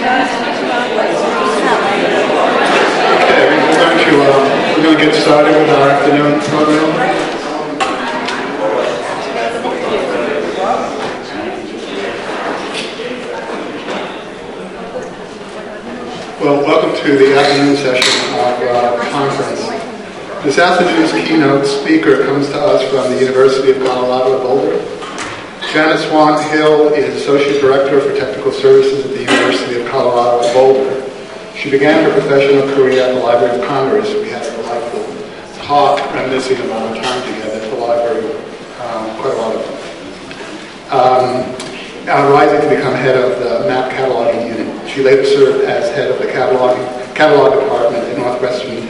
We're going to get started with our afternoon program. Well, welcome to the afternoon session of our conference. This afternoon's keynote speaker comes to us from the University of Colorado at Boulder. Janet Swan-Hill is Associate Director for Technical Services at the University of Colorado at Boulder. She began her professional career at the Library of Congress. We had a delightful talk reminiscing of our time together at the library, quite a lot of fun. Rising to become head of the map cataloging unit. She later served as head of the catalog department at Northwestern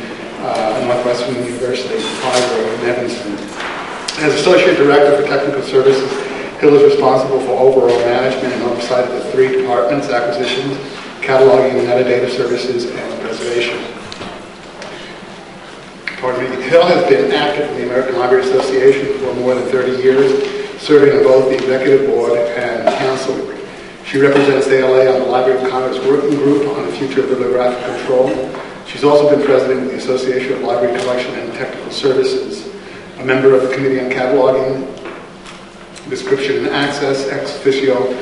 University Library in Evanston. As Associate Director for Technical Services, Hill is responsible for overall management and oversight of the three departments: acquisitions, cataloging, metadata services, and preservation. Hill has been active in the American Library Association for more than 30 years, serving on both the executive board and council. She represents ALA on the Library of Congress Working Group on the future of bibliographic control. She's also been president of the Association of Library Collection and Technical Services, a member of the Committee on Cataloging, Description and Access, ex officio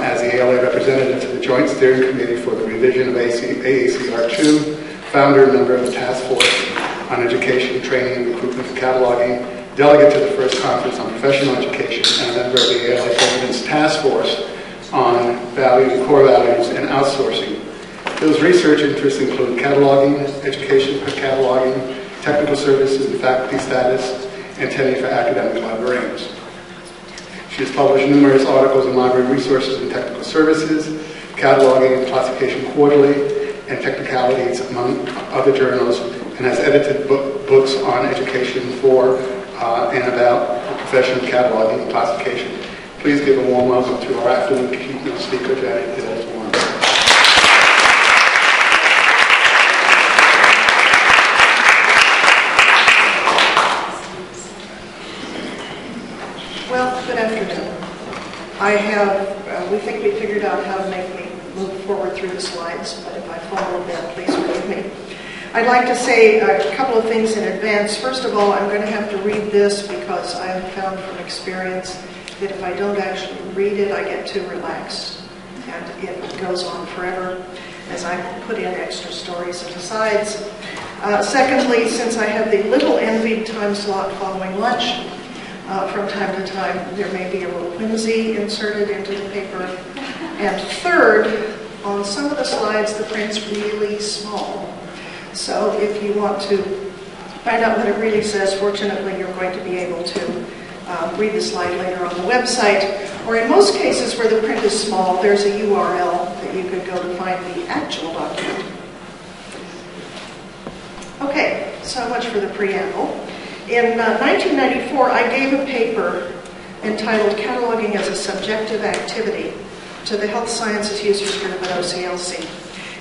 as the ALA representative to the Joint Steering Committee for the revision of AACR2, founder and member of the Task Force on Education, Training, and Recruitment for Cataloging, delegate to the first conference on professional education, and a member of the ALA President's Task Force on core values, and outsourcing. Hill's research interests include cataloging, education for cataloging, technical services and faculty status, and tenure for academic librarians. She has published numerous articles in Library Resources and Technical Services, Cataloging and Classification Quarterly, and Technicalities, among other journals, and has edited books on education for and about the profession of cataloging and classification. Please give a warm welcome to our afternoon keynote speaker, Janet Hill-Swan. Well, good afternoon. We think we figured out how to make me move forward through the slides, but if I fall a bit, please forgive me. I'd like to say a couple of things in advance. First of all, I'm going to have to read this because I have found from experience that if I don't actually read it, I get too relaxed, and it goes on forever as I put in extra stories and asides. Secondly, since I have the little envied time slot following lunch, from time to time, there may be a little whimsy inserted into the paper. And third, on some of the slides, the print's really small. So if you want to find out what it really says, fortunately, you're going to be able to read the slide later on the website. Or in most cases where the print is small, there's a URL that you could go to find the actual document. Okay, so much for the preamble. In 1994, I gave a paper entitled Cataloging as a Subjective Activity to the Health Sciences Users Group at OCLC.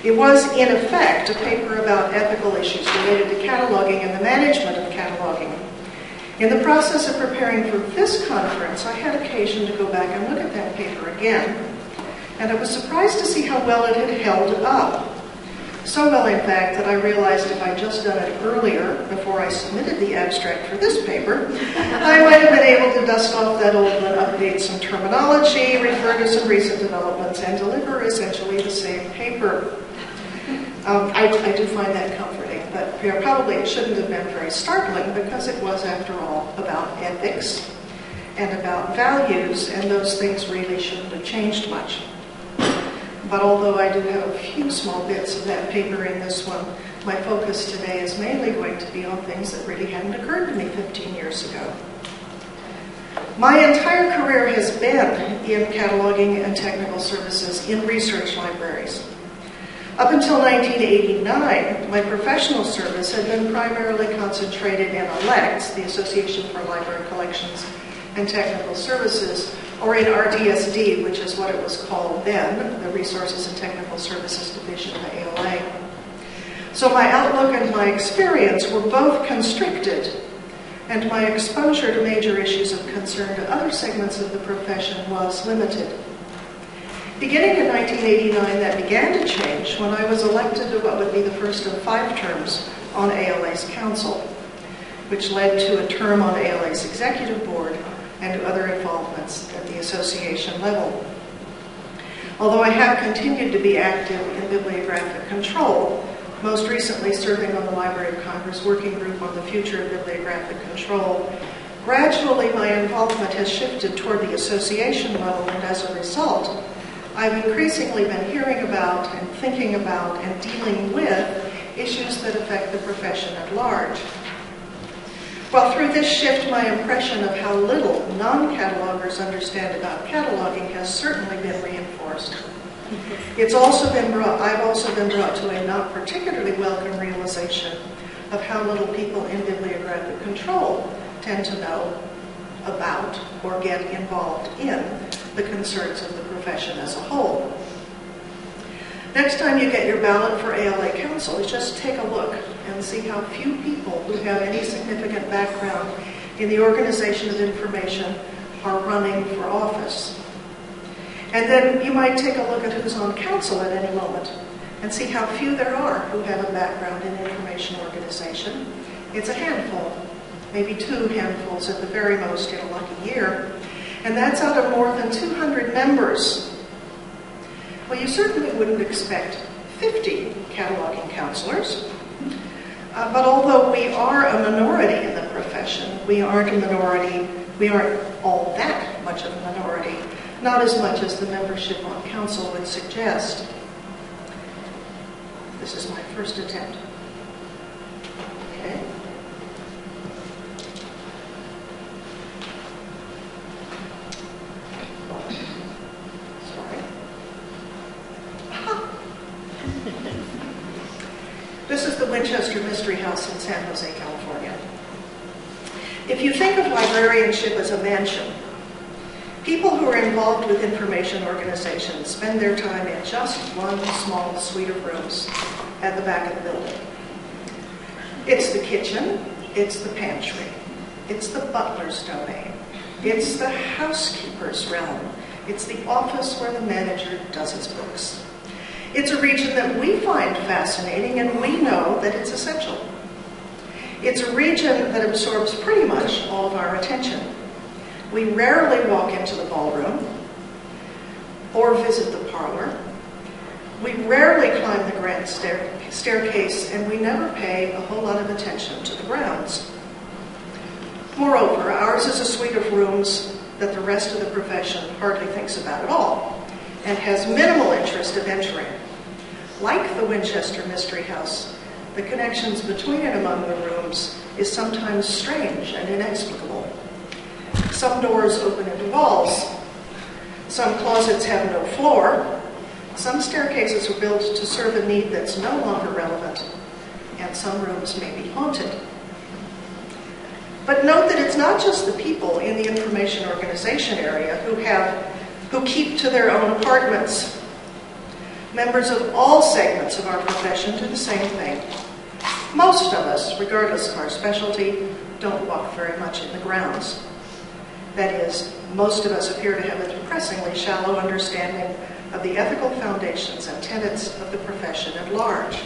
It was, in effect, a paper about ethical issues related to cataloging and the management of cataloging. In the process of preparing for this conference, I had occasion to go back and look at that paper again, and I was surprised to see how well it had held up. So well, in fact, that I realized if I'd just done it earlier, before I submitted the abstract for this paper, I might have been able to dust off that old one, update some terminology, refer to some recent developments, and deliver essentially the same paper. I do find that comforting, but probably it shouldn't have been very startling because it was, after all, about ethics and about values, and those things really shouldn't have changed much. But although I do have a few small bits of that paper in this one, my focus today is mainly going to be on things that really hadn't occurred to me 15 years ago. My entire career has been in cataloging and technical services in research libraries. Up until 1989, my professional service had been primarily concentrated in ALECTS, the Association for Library Collections and Technical Services, or in RDSD, which is what it was called then, the Resources and Technical Services Division of ALA. So my outlook and my experience were both constricted, and my exposure to major issues of concern to other segments of the profession was limited. Beginning in 1989, that began to change when I was elected to what would be the first of 5 terms on ALA's council, which led to a term on ALA's executive board and to other involvements at the association level. Although I have continued to be active in bibliographic control, most recently serving on the Library of Congress Working Group on the Future of Bibliographic Control, gradually my involvement has shifted toward the association level, and as a result, I've increasingly been hearing about and thinking about and dealing with issues that affect the profession at large. Well, through this shift, my impression of how little non-catalogers understand about cataloging has certainly been reinforced. I've also been brought to a not particularly welcome realization of how little people in bibliographic control tend to know about or get involved in the concerns of the profession as a whole. Next time you get your ballot for ALA Council, just take a look and see how few people who have any significant background in the organization of information are running for office. And then you might take a look at who's on council at any moment and see how few there are who have a background in information organization. It's a handful, maybe 2 handfuls at the very most in a lucky year. And that's out of more than 200 members. Well, you certainly wouldn't expect 50 cataloging counselors. But although we are a minority in the profession, we aren't all that much of a minority, not as much as the membership on council would suggest. This is my first attempt. Okay. This is the Winchester Mystery House in San Jose, California. If you think of librarianship as a mansion, people who are involved with information organizations spend their time in just one small suite of rooms at the back of the building. It's the kitchen, it's the pantry, it's the butler's domain, it's the housekeeper's realm, it's the office where the manager does his books. It's a region that we find fascinating, and we know that it's essential. It's a region that absorbs pretty much all of our attention. We rarely walk into the ballroom or visit the parlor. We rarely climb the grand staircase, and we never pay a whole lot of attention to the grounds. Moreover, ours is a suite of rooms that the rest of the profession hardly thinks about at all, and has minimal interest of entering. Like the Winchester Mystery House, the connections between and among the rooms is sometimes strange and inexplicable. Some doors open into walls. Some closets have no floor. Some staircases are built to serve a need that's no longer relevant, and some rooms may be haunted. But note that it's not just the people in the information organization area who keep to their own apartments. Members of all segments of our profession do the same thing. Most of us, regardless of our specialty, don't walk very much in the grounds. That is, most of us appear to have a depressingly shallow understanding of the ethical foundations and tenets of the profession at large.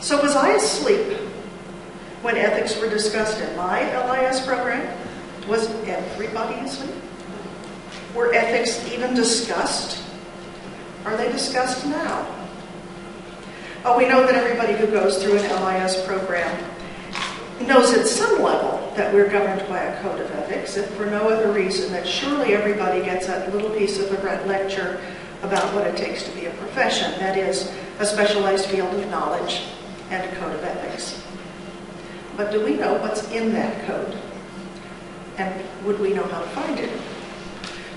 So was I asleep when ethics were discussed in my LIS program? Was everybody asleep? Were ethics even discussed? Are they discussed now? Oh, we know that everybody who goes through an LIS program knows at some level that we're governed by a code of ethics, if for no other reason that surely everybody gets that little piece of a lecture about what it takes to be a profession, that is, a specialized field of knowledge and a code of ethics. But do we know what's in that code? And would we know how to find it?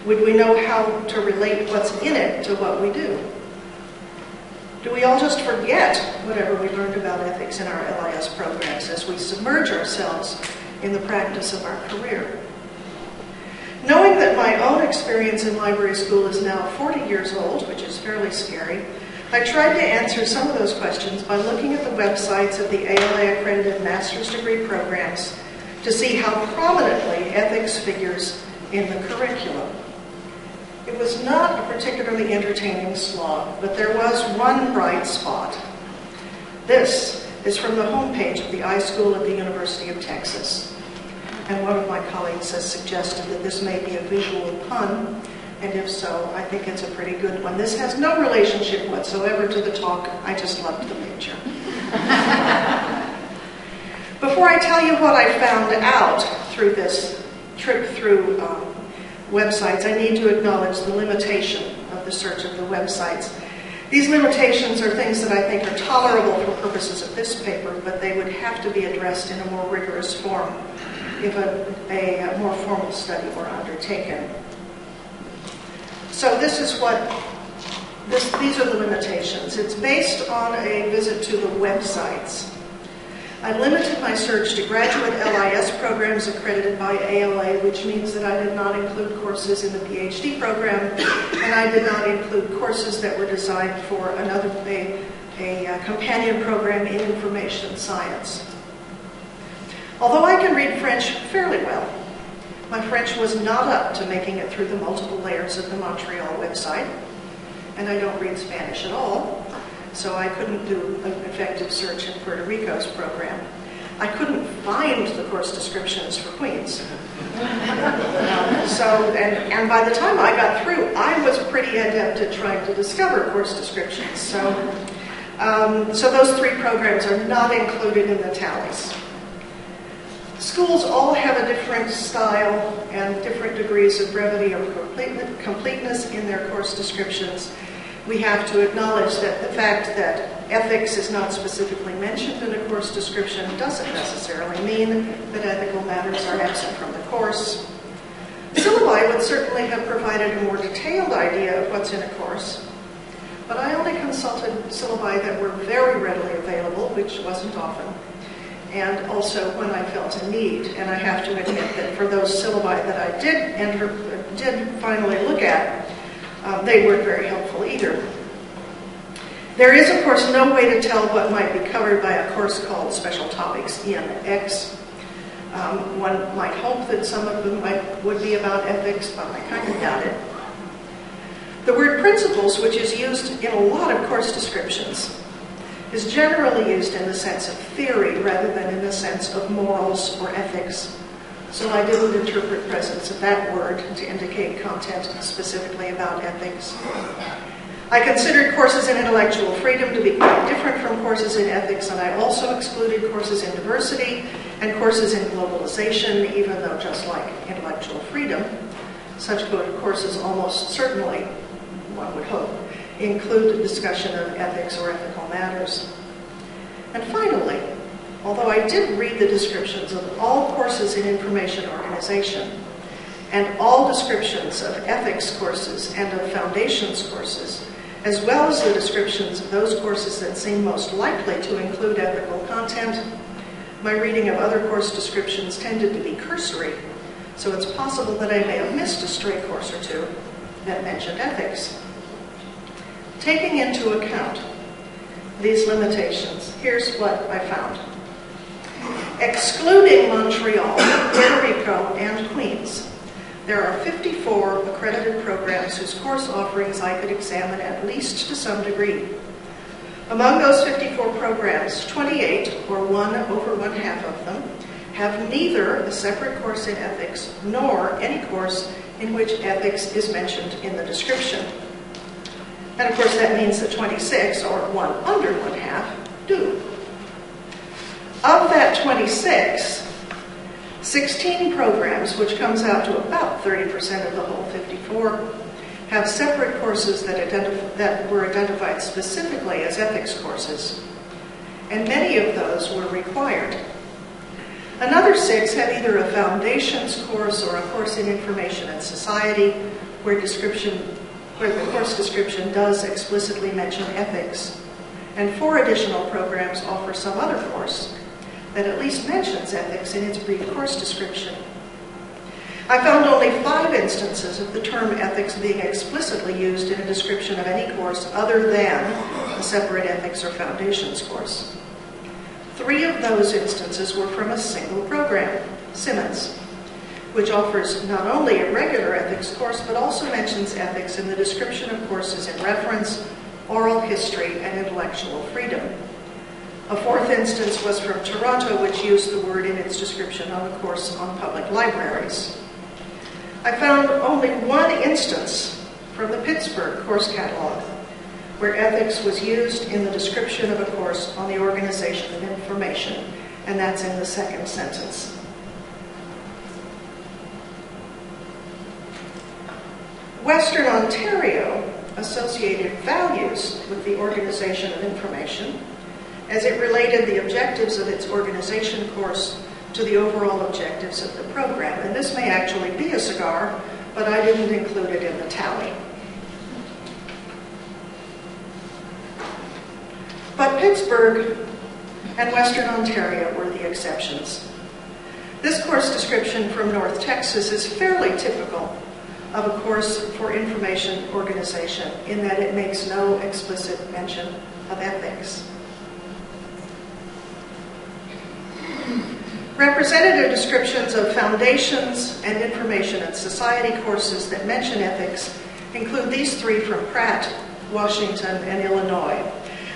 Would we know how to relate what's in it to what we do? Do we all just forget whatever we learned about ethics in our LIS programs as we submerge ourselves in the practice of our career? Knowing that my own experience in library school is now 40 years old, which is fairly scary, I tried to answer some of those questions by looking at the websites of the ALA-accredited master's degree programs to see how prominently ethics figures in the curriculum. It was not a particularly entertaining slog, but there was one bright spot. This is from the homepage of the iSchool at the University of Texas. And one of my colleagues has suggested that this may be a visual pun, and if so, I think it's a pretty good one. This has no relationship whatsoever to the talk. I just loved the picture. Before I tell you what I found out through this trip through websites, I need to acknowledge the limitation of the search of the websites. These limitations are things that I think are tolerable for purposes of this paper, but they would have to be addressed in a more rigorous form if a more formal study were undertaken. So this is what, these are the limitations. It's based on a visit to the websites. I limited my search to graduate LIS programs accredited by ALA, which means that I did not include courses in the PhD program, and I did not include courses that were designed for a companion program in information science. Although I can read French fairly well, my French was not up to making it through the multiple layers of the Montreal website, and I don't read Spanish at all. So I couldn't do an effective search in Puerto Rico's program. I couldn't find the course descriptions for Queens. And by the time I got through, I was pretty adept at trying to discover course descriptions. So those three programs are not included in the tallies. Schools all have a different style and different degrees of brevity or completeness in their course descriptions. We have to acknowledge that the fact that ethics is not specifically mentioned in a course description doesn't necessarily mean that ethical matters are absent from the course. Syllabi would certainly have provided a more detailed idea of what's in a course, but I only consulted syllabi that were very readily available, which wasn't often, and also when I felt a need. And I have to admit that for those syllabi that I did finally look at, they weren't very helpful either. There is, of course, no way to tell what might be covered by a course called Special Topics in X. One might hope that some of them would be about ethics, but I kind of doubt it. The word principles, which is used in a lot of course descriptions, is generally used in the sense of theory rather than in the sense of morals or ethics. So I didn't interpret presence of that word to indicate content specifically about ethics. I considered courses in intellectual freedom to be quite different from courses in ethics, and I also excluded courses in diversity and courses in globalization, even though just like intellectual freedom, such courses almost certainly, one would hope, include the discussion of ethics or ethical matters. And finally, although I did read the descriptions of all courses in information organization and all descriptions of ethics courses and of foundations courses, as well as the descriptions of those courses that seem most likely to include ethical content, my reading of other course descriptions tended to be cursory, so it's possible that I may have missed a stray course or two that mentioned ethics. Taking into account these limitations, here's what I found. Excluding Montreal, Puerto Rico, and Queens, there are 54 accredited programs whose course offerings I could examine at least to some degree. Among those 54 programs, 28, or 1/1/2 of them, have neither a separate course in ethics nor any course in which ethics is mentioned in the description. And of course that means that 26, or 1/1/2, do. Of that 26, 16 programs, which comes out to about 30% of the whole 54, have separate courses that were identified specifically as ethics courses, and many of those were required. Another 6 have either a foundations course or a course in information and society, where the course description does explicitly mention ethics, and 4 additional programs offer some other course that at least mentions ethics in its brief course description. I found only 5 instances of the term ethics being explicitly used in a description of any course other than a separate ethics or foundations course. 3 of those instances were from a single program, Simmons, which offers not only a regular ethics course, but also mentions ethics in the description of courses in reference, oral history, and intellectual freedom. A fourth instance was from Toronto, which used the word in its description of a course on public libraries. I found only one instance from the Pittsburgh course catalog where ethics was used in the description of a course on the organization of information, and that's in the second sentence. Western Ontario associated values with the organization of information as it related the objectives of its organization course to the overall objectives of the program. And this may actually be a cigar, but I didn't include it in the tally. But Pittsburgh and Western Ontario were the exceptions. This course description from North Texas is fairly typical of a course for information organization in that it makes no explicit mention of ethics. Representative descriptions of foundations and information and society courses that mention ethics include these three from Pratt, Washington, and Illinois.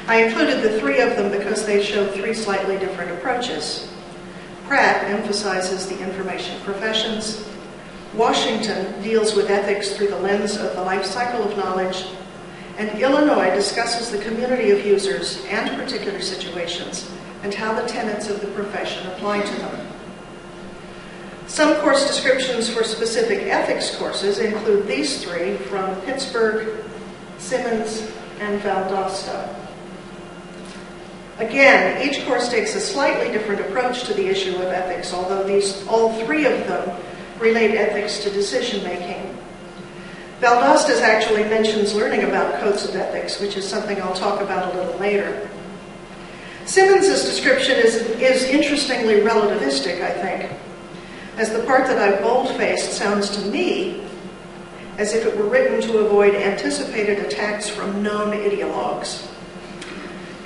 I included the three of them because they show three slightly different approaches. Pratt emphasizes the information professions. Washington deals with ethics through the lens of the life cycle of knowledge. And Illinois discusses the community of users and particular situations and how the tenets of the profession apply to them. Some course descriptions for specific ethics courses include these three from Pittsburgh, Simmons, and Valdosta. Again, each course takes a slightly different approach to the issue of ethics, although all three of them relate ethics to decision making. Valdosta's actually mentions learning about codes of ethics, which is something I'll talk about a little later. Simmons's description is interestingly relativistic, I think, as the part that I bold-faced sounds to me as if it were written to avoid anticipated attacks from known ideologues.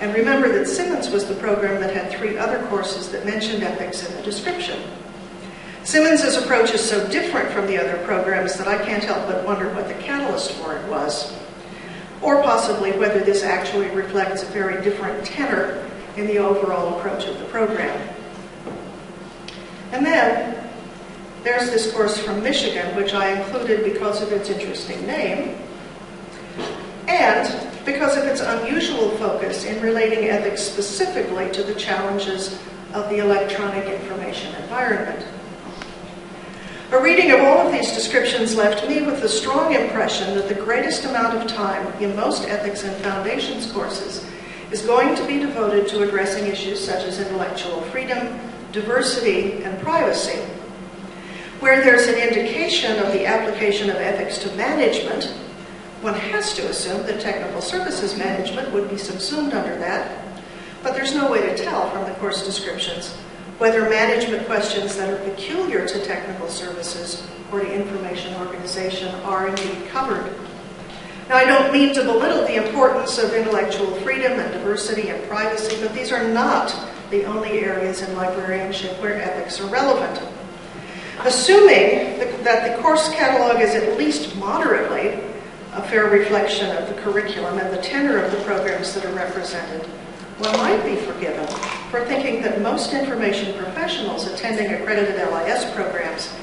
And remember that Simmons was the program that had three other courses that mentioned ethics in the description. Simmons's approach is so different from the other programs that I can't help but wonder what the catalyst for it was, or possibly whether this actually reflects a very different tenor in the overall approach of the program. And then there's this course from Michigan, which I included because of its interesting name and because of its unusual focus in relating ethics specifically to the challenges of the electronic information environment. A reading of all of these descriptions left me with the strong impression that the greatest amount of time in most ethics and foundations courses is going to be devoted to addressing issues such as intellectual freedom, diversity, and privacy. Where there's an indication of the application of ethics to management, one has to assume that technical services management would be subsumed under that, but there's no way to tell from the course descriptions whether management questions that are peculiar to technical services or to information organization are indeed covered. Now, I don't mean to belittle the importance of intellectual freedom and diversity and privacy, but these are not the only areas in librarianship where ethics are relevant. Assuming that the course catalog is at least moderately a fair reflection of the curriculum and the tenor of the programs that are represented, one might be forgiven for thinking that most information professionals attending accredited LIS programs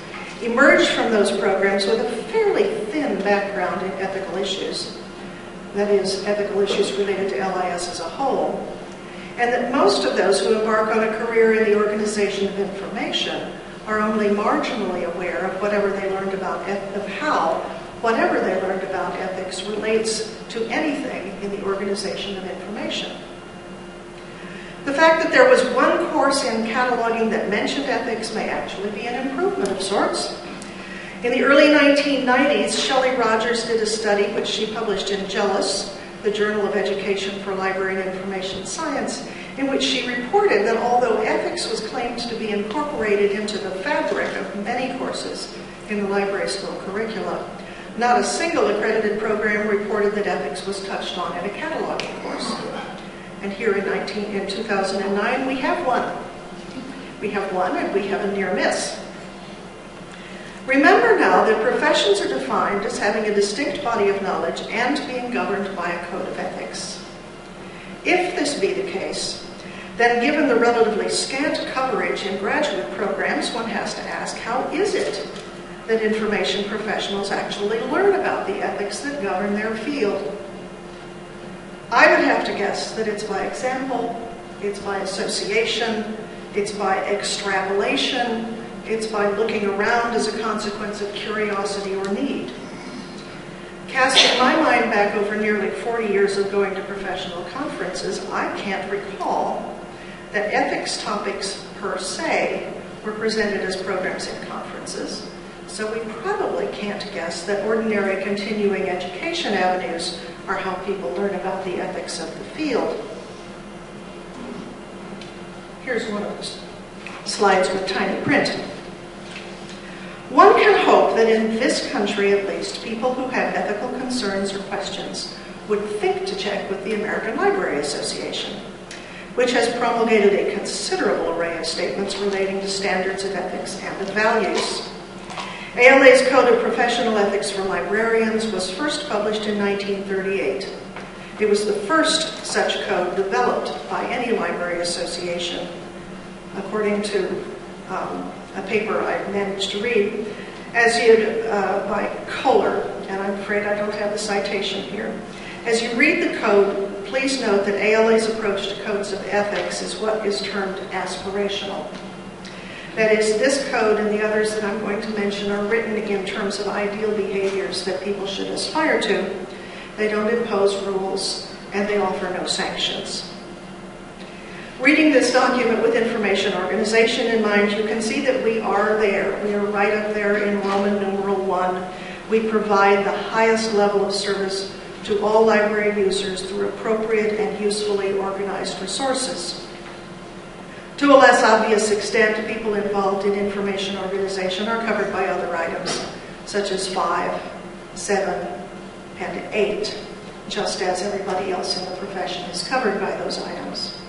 emerge from those programs with a fairly thin background in ethical issues, that is, ethical issues related to LIS as a whole, and that most of those who embark on a career in the organization of information are only marginally aware of whatever they learned about how whatever they learned about ethics relates to anything in the organization of information. The fact that there was one course in cataloging that mentioned ethics may actually be an improvement of sorts. In the early 1990s, Shelley Rogers did a study which she published in JELIS, the Journal of Education for Library and Information Science, in which she reported that although ethics was claimed to be incorporated into the fabric of many courses in the library school curricula, not a single accredited program reported that ethics was touched on in a cataloging course. And here in 2009, we have one. We have one, and we have a near miss. Remember now that professions are defined as having a distinct body of knowledge and being governed by a code of ethics. If this be the case, then given the relatively scant coverage in graduate programs, one has to ask, how is it that information professionals actually learn about the ethics that govern their field? I would have to guess that it's by example, it's by association, it's by extrapolation, it's by looking around as a consequence of curiosity or need. Casting my mind back over nearly 40 years of going to professional conferences, I can't recall that ethics topics per se were presented as programs in conferences, so we probably can't guess that ordinary continuing education avenues are how people learn about the ethics of the field. Here's one of those slides with tiny print. One can hope that in this country, at least, people who have ethical concerns or questions would think to check with the American Library Association, which has promulgated a considerable array of statements relating to standards of ethics and of values. ALA's Code of Professional Ethics for Librarians was first published in 1938. It was the first such code developed by any library association, according to a paper I managed to read, by Kohler, and I'm afraid I don't have the citation here. As you read the code, please note that ALA's approach to codes of ethics is what is termed aspirational. That is, this code and the others that I'm going to mention are written in terms of ideal behaviors that people should aspire to. They don't impose rules, and they offer no sanctions. Reading this document with information organization in mind, you can see that we are there. We are right up there in Roman numeral 1. We provide the highest level of service to all library users through appropriate and usefully organized resources. To a less obvious extent, people involved in information organization are covered by other items, such as 5, 7, and 8, just as everybody else in the profession is covered by those items.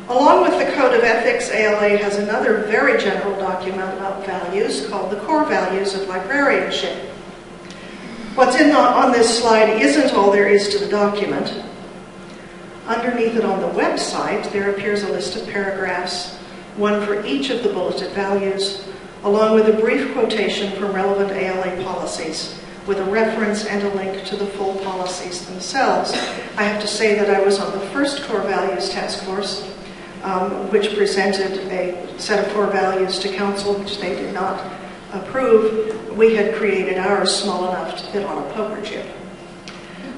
Along with the Code of Ethics, ALA has another very general document about values called the Core Values of Librarianship. What's on this slide isn't all there is to the document. Underneath it on the website, there appears a list of paragraphs, one for each of the bulleted values, along with a brief quotation from relevant ALA policies, with a reference and a link to the full policies themselves. I have to say that I was on the first Core Values Task Force, which presented a set of core values to council, which they did not approve. We had created ours small enough to fit on a poker chip.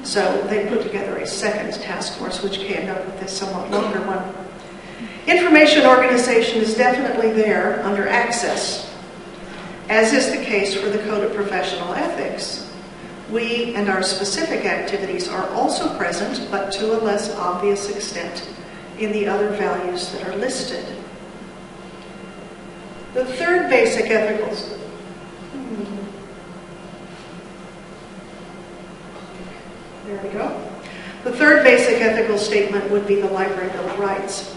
So they put together a second task force, which came up with this somewhat longer one. Information organization is definitely there under access. As is the case for the Code of Professional Ethics, we and our specific activities are also present, but to a less obvious extent, in the other values that are listed. The third basic ethical... There we go. The third basic ethical statement would be the Library Bill of Rights.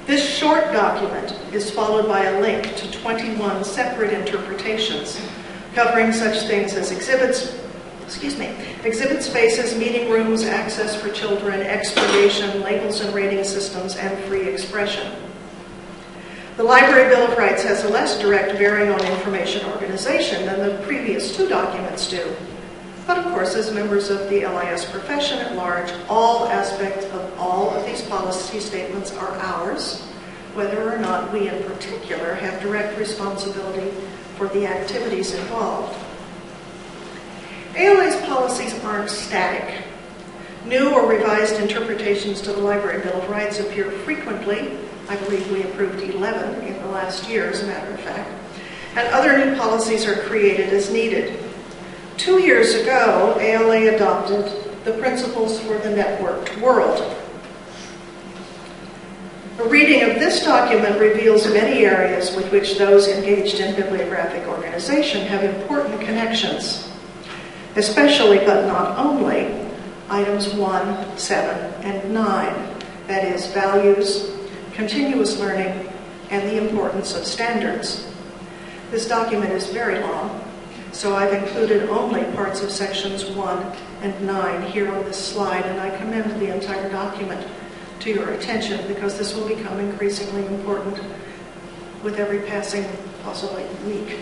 This short document is followed by a link to 21 separate interpretations covering such things as exhibit spaces, meeting rooms, access for children, expurgation, labels and rating systems, and free expression. The Library Bill of Rights has a less direct bearing on information organization than the previous two documents do. But of course, as members of the LIS profession at large, all aspects of all of these policy statements are ours, whether or not we in particular have direct responsibility for the activities involved. ALA's policies aren't static. New or revised interpretations to the Library Bill of Rights appear frequently. I believe we approved 11 in the last year, as a matter of fact. And other new policies are created as needed. 2 years ago, ALA adopted the Principles for the Networked World. A reading of this document reveals many areas with which those engaged in bibliographic organization have important connections, especially but not only items 1, 7, and 9, that is, values, continuous learning, and the importance of standards. This document is very long, so I've included only parts of sections 1 and 9 here on this slide, and I commend the entire document to your attention because this will become increasingly important with every passing, possibly, week.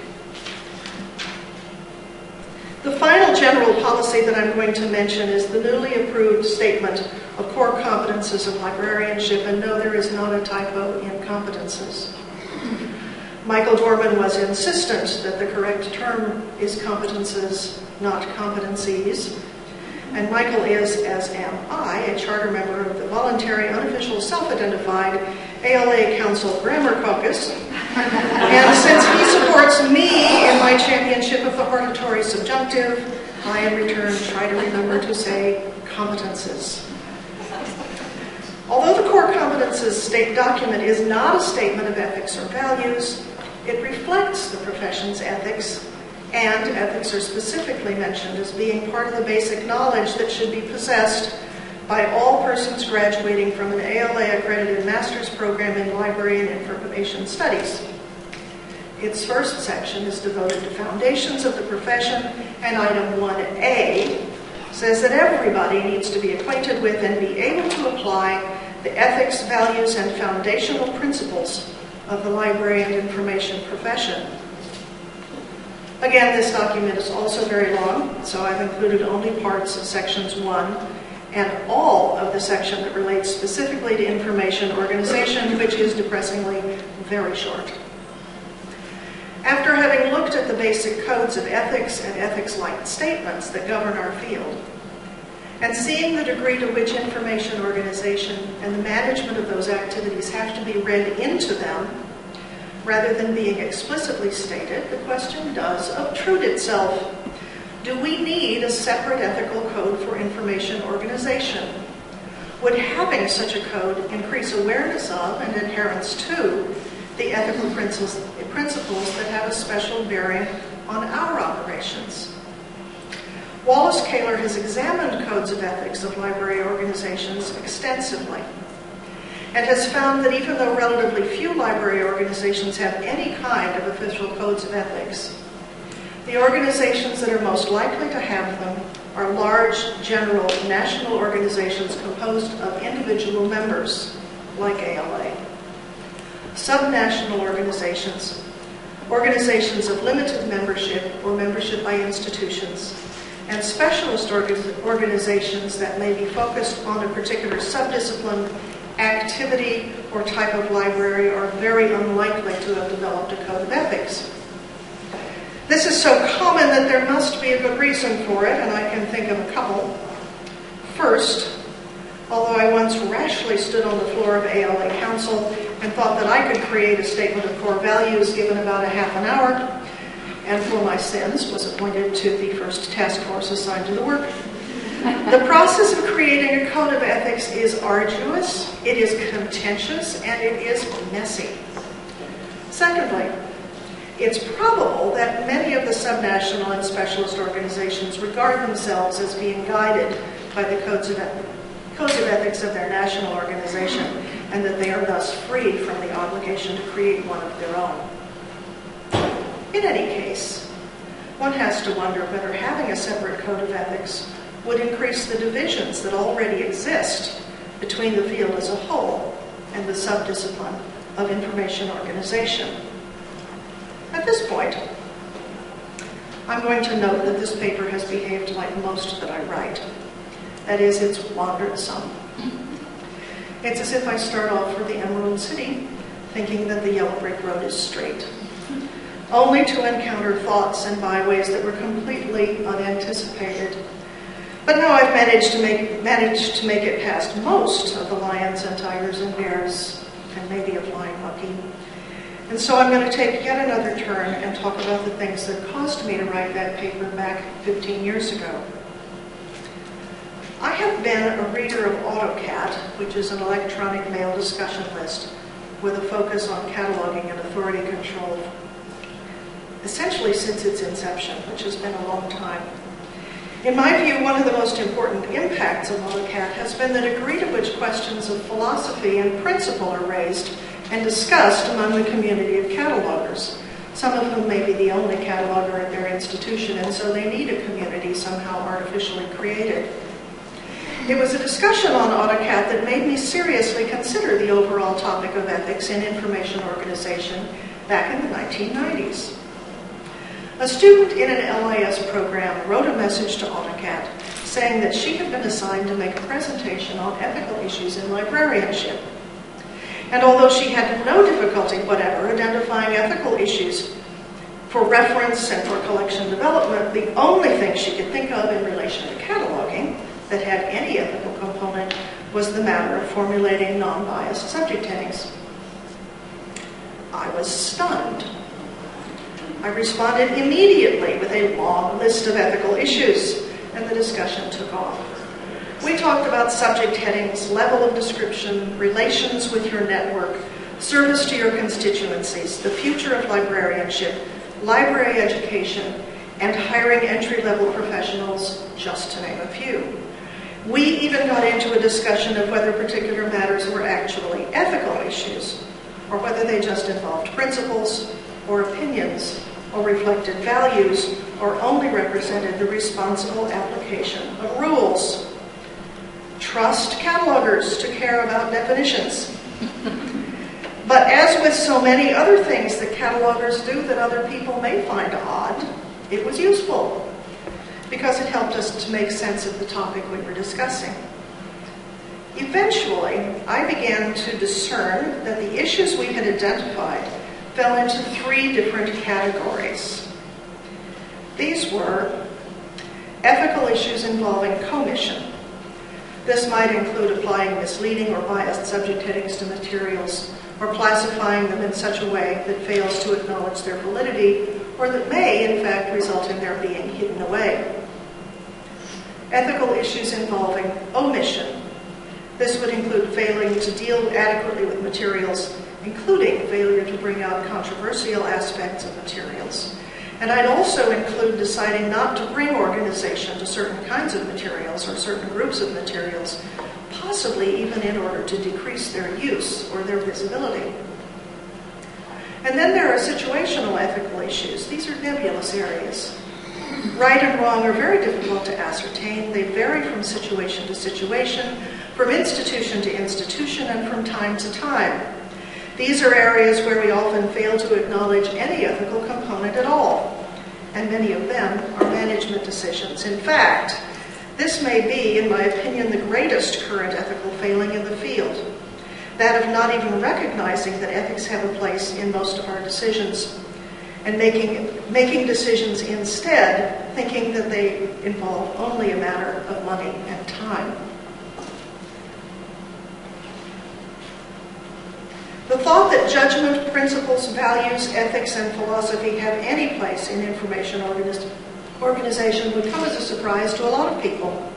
The final general policy that I'm going to mention is the newly approved Statement of Core Competences of Librarianship, and no, there is not a typo in competences. Michael Dorman was insistent that the correct term is competences, not competencies. And Michael is, as am I, a charter member of the voluntary, unofficial, self-identified ALA Council Grammar Caucus. And since he supports me in my championship of the hortatory subjunctive, I in return try to remember to say competences. Although the core competences state document is not a statement of ethics or values, it reflects the profession's ethics, and ethics are specifically mentioned as being part of the basic knowledge that should be possessed by all persons graduating from an ALA-accredited master's program in library and information studies. Its first section is devoted to foundations of the profession, and item 1A says that everybody needs to be acquainted with and be able to apply the ethics, values, and foundational principles of the library and information profession. Again, this document is also very long, so I've included only parts of sections 1 and all of the section that relates specifically to information organization, which is depressingly very short. After having looked at the basic codes of ethics and ethics-like statements that govern our field, and seeing the degree to which information organization and the management of those activities have to be read into them, rather than being explicitly stated, the question does obtrude itself. Do we need a separate ethical code for information organization? Would having such a code increase awareness of and adherence to the ethical principles that have a special bearing on our operations? Wallace Kaler has examined codes of ethics of library organizations extensively and has found that even though relatively few library organizations have any kind of official codes of ethics, the organizations that are most likely to have them are large, general, national organizations composed of individual members, like ALA. Subnational organizations, organizations of limited membership or membership by institutions, and specialist organizations that may be focused on a particular subdiscipline, activity, or type of library are very unlikely to have developed a code of ethics. This is so common that there must be a good reason for it, and I can think of a couple. First, although I once rashly stood on the floor of ALA Council and thought that I could create a statement of core values given about a half an hour, and for my sins was appointed to the first task force assigned to the work. The process of creating a code of ethics is arduous, it is contentious, and it is messy. Secondly, it's probable that many of the subnational and specialist organizations regard themselves as being guided by the codes of ethics of their national organization, and that they are thus freed from the obligation to create one of their own. In any case, one has to wonder whether having a separate code of ethics would increase the divisions that already exist between the field as a whole and the subdiscipline of information organization. At this point, I'm going to note that this paper has behaved like most that I write. That is, it's wandered some. It's as if I start off for the Emerald City thinking that the yellow brick road is straight, only to encounter thoughts and byways that were completely unanticipated. But now I've managed to make it past most of the lions and tigers and bears, and maybe a flying monkey. And so I'm going to take yet another turn and talk about the things that caused me to write that paper back 15 years ago. I have been a reader of AutoCAT, which is an electronic mail discussion list with a focus on cataloging and authority control, essentially since its inception, which has been a long time. In my view, one of the most important impacts of AutoCAT has been the degree to which questions of philosophy and principle are raised and discussed among the community of catalogers, some of whom may be the only cataloger at their institution, and so they need a community somehow artificially created. It was a discussion on AutoCAT that made me seriously consider the overall topic of ethics in information organization back in the 1990s. A student in an LIS program wrote a message to AutoCAT saying that she had been assigned to make a presentation on ethical issues in librarianship. And although she had no difficulty whatever identifying ethical issues for reference and for collection development, the only thing she could think of in relation to cataloging that had any ethical component was the matter of formulating non-biased subject headings. I was stunned. I responded immediately with a long list of ethical issues, and the discussion took off. We talked about subject headings, level of description, relations with your network, service to your constituencies, the future of librarianship, library education, and hiring entry-level professionals, just to name a few. We even got into a discussion of whether particular matters were actually ethical issues, or whether they just involved principles, or opinions, or reflected values, or only represented the responsible application of rules. Trust catalogers to care about definitions. But as with so many other things that catalogers do that other people may find odd, it was useful because it helped us to make sense of the topic we were discussing. Eventually, I began to discern that the issues we had identified fell into three different categories. These were ethical issues involving commission. This might include applying misleading or biased subject headings to materials, or classifying them in such a way that fails to acknowledge their validity, or that may, in fact, result in their being hidden away. Ethical issues involving omission. This would include failing to deal adequately with materials, including failure to bring out controversial aspects of materials. And I'd also include deciding not to bring organization to certain kinds of materials or certain groups of materials, possibly even in order to decrease their use or their visibility. And then there are situational ethical issues. These are nebulous areas. Right and wrong are very difficult to ascertain. They vary from situation to situation, from institution to institution, and from time to time. These are areas where we often fail to acknowledge any ethical component at all, and many of them are management decisions. In fact, this may be, in my opinion, the greatest current ethical failing in the field, that of not even recognizing that ethics have a place in most of our decisions, and making decisions instead, thinking that they involve only a matter of money and time. The thought that judgment, principles, values, ethics, and philosophy have any place in information organization would come as a surprise to a lot of people.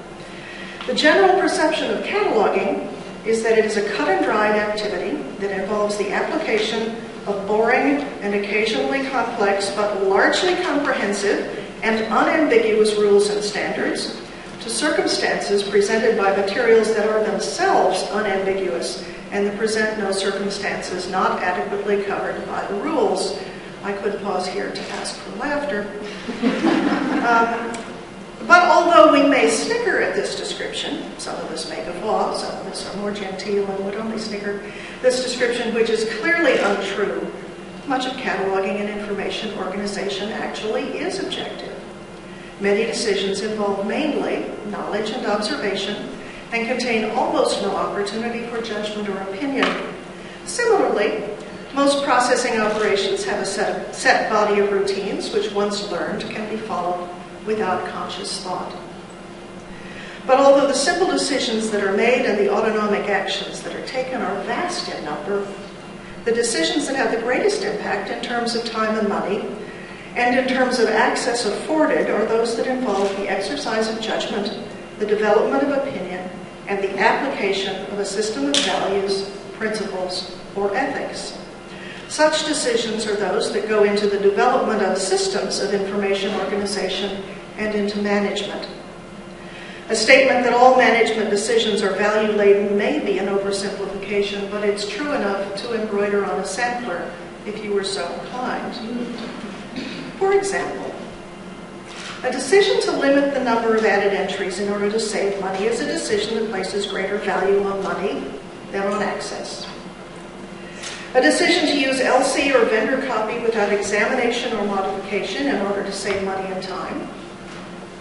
The general perception of cataloging is that it is a cut-and-dried activity that involves the application of boring and occasionally complex but largely comprehensive and unambiguous rules and standards to circumstances presented by materials that are themselves unambiguous and that present no circumstances not adequately covered by the rules. I could pause here to ask for laughter. But although we may snicker at this description, some of us may guffaw, some of us are more genteel and would only snicker, this description, which is clearly untrue, much of cataloging and information organization actually is objective. Many decisions involve mainly knowledge and observation and contain almost no opportunity for judgment or opinion. Similarly, most processing operations have a set body of routines which, once learned, can be followed without conscious thought. But although the simple decisions that are made and the autonomic actions that are taken are vast in number, the decisions that have the greatest impact in terms of time and money and in terms of access afforded are those that involve the exercise of judgment, the development of opinion, and the application of a system of values, principles, or ethics. Such decisions are those that go into the development of systems of information organization and into management. A statement that all management decisions are value-laden may be an oversimplification, but it's true enough to embroider on a sampler if you were so inclined. For example, a decision to limit the number of added entries in order to save money is a decision that places greater value on money than on access. A decision to use LC or vendor copy without examination or modification in order to save money and time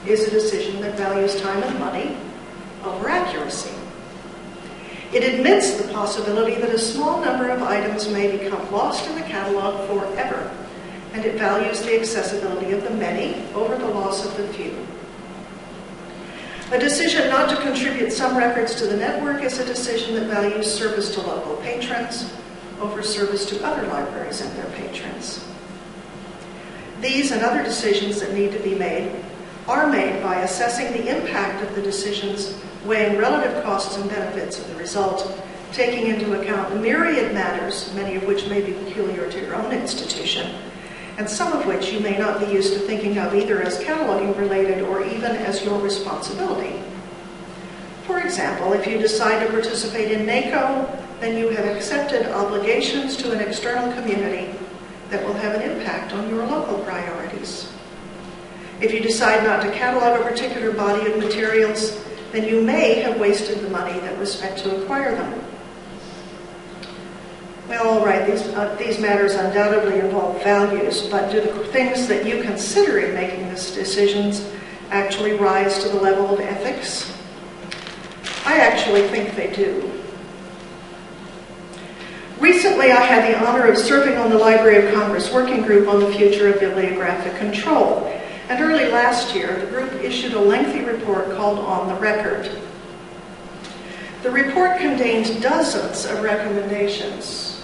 is a decision that values time and money over accuracy. It admits the possibility that a small number of items may become lost in the catalog forever, and it values the accessibility of the many over the loss of the few. A decision not to contribute some records to the network is a decision that values service to local patrons over service to other libraries and their patrons. These and other decisions that need to be made are made by assessing the impact of the decisions, weighing relative costs and benefits of the result, taking into account the myriad matters, many of which may be peculiar to your own institution, and some of which you may not be used to thinking of either as cataloging related or even as your responsibility. For example, if you decide to participate in NACO, then you have accepted obligations to an external community that will have an impact on your local priorities. If you decide not to catalog a particular body of materials, then you may have wasted the money that was spent to acquire them. Well, all right, these matters undoubtedly involve values, but do the things that you consider in making these decisions actually rise to the level of ethics? I actually think they do. Recently, I had the honor of serving on the Library of Congress Working Group on the Future of Bibliographic Control, and early last year, the group issued a lengthy report called On the Record. The report contained dozens of recommendations.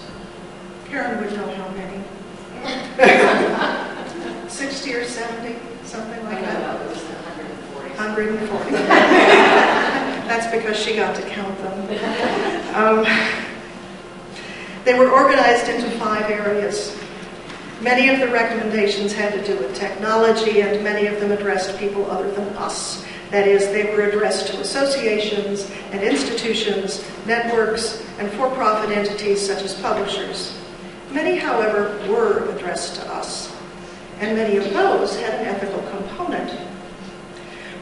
Karen would know how many. 60 or 70, something like that. It was 140. 140. That's because she got to count them. They were organized into 5 areas. Many of the recommendations had to do with technology, and many of them addressed people other than us. That is, they were addressed to associations and institutions, networks, and for-profit entities such as publishers. Many, however, were addressed to us, and many of those had an ethical component.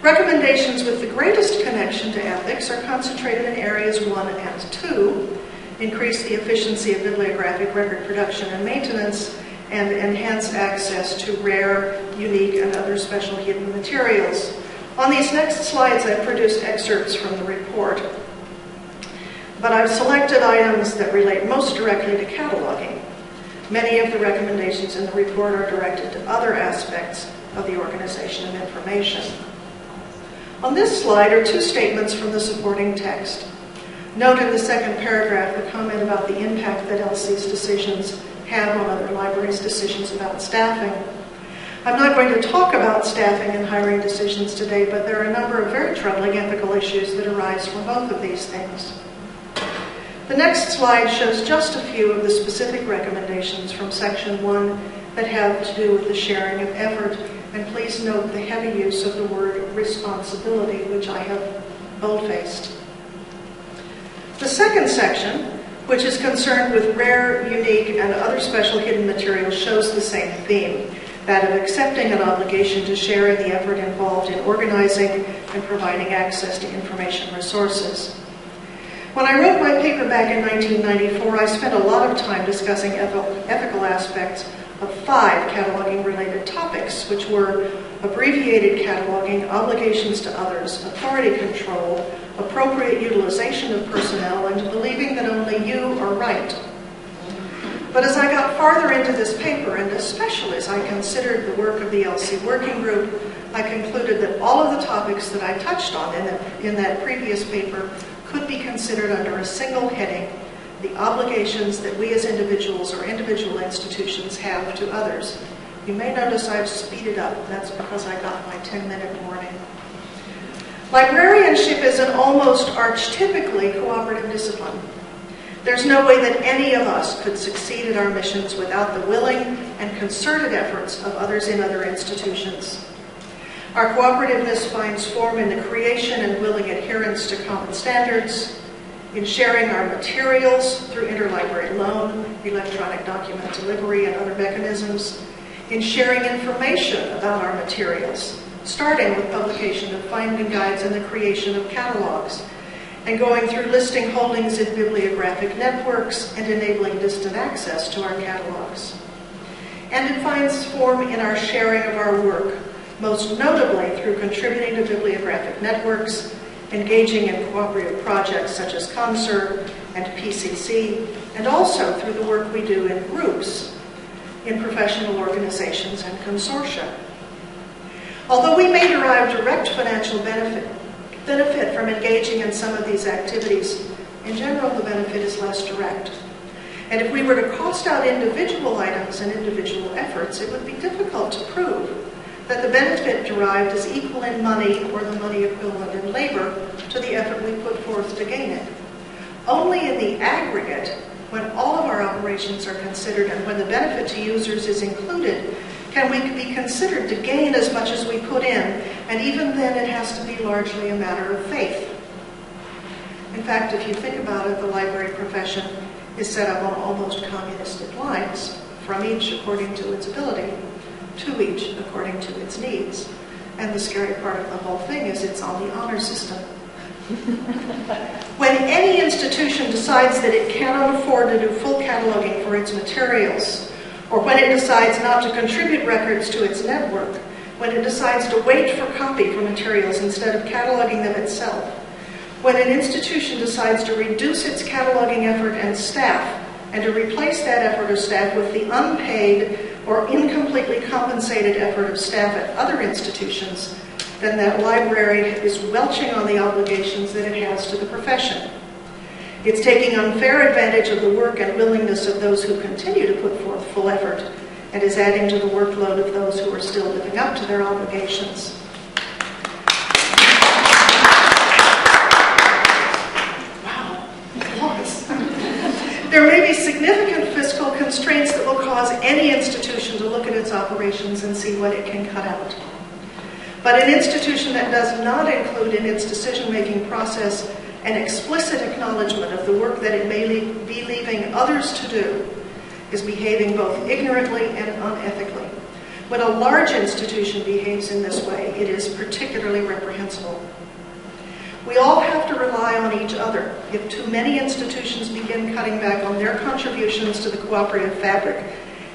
Recommendations with the greatest connection to ethics are concentrated in areas 1 and 2, increase the efficiency of bibliographic record production and maintenance, and enhance access to rare, unique, and other special hidden materials. On these next slides, I've produced excerpts from the report, but I've selected items that relate most directly to cataloging. Many of the recommendations in the report are directed to other aspects of the organization of information. On this slide are 2 statements from the supporting text. Note in the second paragraph the comment about the impact that LC's decisions have on other libraries' decisions about staffing. I'm not going to talk about staffing and hiring decisions today, but there are a number of very troubling ethical issues that arise from both of these things. The next slide shows just a few of the specific recommendations from Section 1 that have to do with the sharing of effort, and please note the heavy use of the word responsibility, which I have bold-faced. The second section, which is concerned with rare, unique, and other special hidden materials, shows the same theme, that of accepting an obligation to share in the effort involved in organizing and providing access to information resources. When I wrote my paper back in 1994, I spent a lot of time discussing ethical aspects of 5 cataloging-related topics, which were abbreviated cataloging, obligations to others, authority control, appropriate utilization of personnel, and believing that only you are right. But as I got farther into this paper, and especially as I considered the work of the LC Working Group, I concluded that all of the topics that I touched on in that previous paper could be considered under a single heading: the obligations that we as individuals or individual institutions have to others. You may notice I've speeded up. That's because I got my 10-minute warning. Librarianship is an almost archetypically cooperative discipline. There's no way that any of us could succeed at our missions without the willing and concerted efforts of others in other institutions. Our cooperativeness finds form in the creation and willing adherence to common standards, in sharing our materials through interlibrary loan, electronic document delivery, and other mechanisms, in sharing information about our materials, starting with publication of finding guides and the creation of catalogs, and going through listing holdings in bibliographic networks and enabling distant access to our catalogs. And it finds form in our sharing of our work, most notably through contributing to bibliographic networks, engaging in cooperative projects such as CONSER and PCC, and also through the work we do in groups, in professional organizations and consortia. Although we may derive direct financial benefit from engaging in some of these activities, in general the benefit is less direct. And if we were to cost out individual items and individual efforts, it would be difficult to prove that the benefit derived is equal in money or the money equivalent in labor to the effort we put forth to gain it. Only in the aggregate, when all of our operations are considered and when the benefit to users is included, can we be considered to gain as much as we put in, and even then it has to be largely a matter of faith. In fact, if you think about it, the library profession is set up on almost communistic lines, from each according to its ability, to each according to its needs. And the scary part of the whole thing is it's on the honor system. When any institution decides that it cannot afford to do full cataloging for its materials, or when it decides not to contribute records to its network, when it decides to wait for copy for materials instead of cataloging them itself, when an institution decides to reduce its cataloging effort and staff, and to replace that effort of staff with the unpaid or incompletely compensated effort of staff at other institutions, then that library is welching on the obligations that it has to the profession. It's taking unfair advantage of the work and willingness of those who continue to put forth full effort, and is adding to the workload of those who are still living up to their obligations. Wow, applause. There may be significant fiscal constraints that will cause any institution to look at its operations and see what it can cut out. But an institution that does not include in its decision-making process an explicit acknowledgement of the work that it may be leaving others to do is behaving both ignorantly and unethically. When a large institution behaves in this way, it is particularly reprehensible. We all have to rely on each other. If too many institutions begin cutting back on their contributions to the cooperative fabric,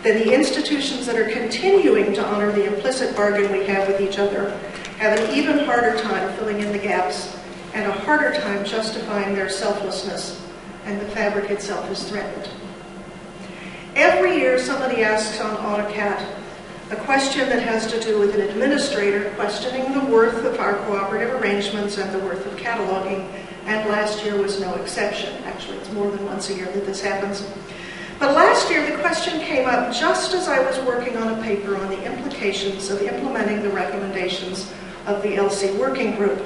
then the institutions that are continuing to honor the implicit bargain we have with each other have an even harder time filling in the gaps and a harder time justifying their selflessness, and the fabric itself is threatened. Every year somebody asks on AutoCAT a question that has to do with an administrator questioning the worth of our cooperative arrangements and the worth of cataloging, and last year was no exception. Actually, it's more than once a year that this happens. But last year the question came up just as I was working on a paper on the implications of implementing the recommendations of the LC working group.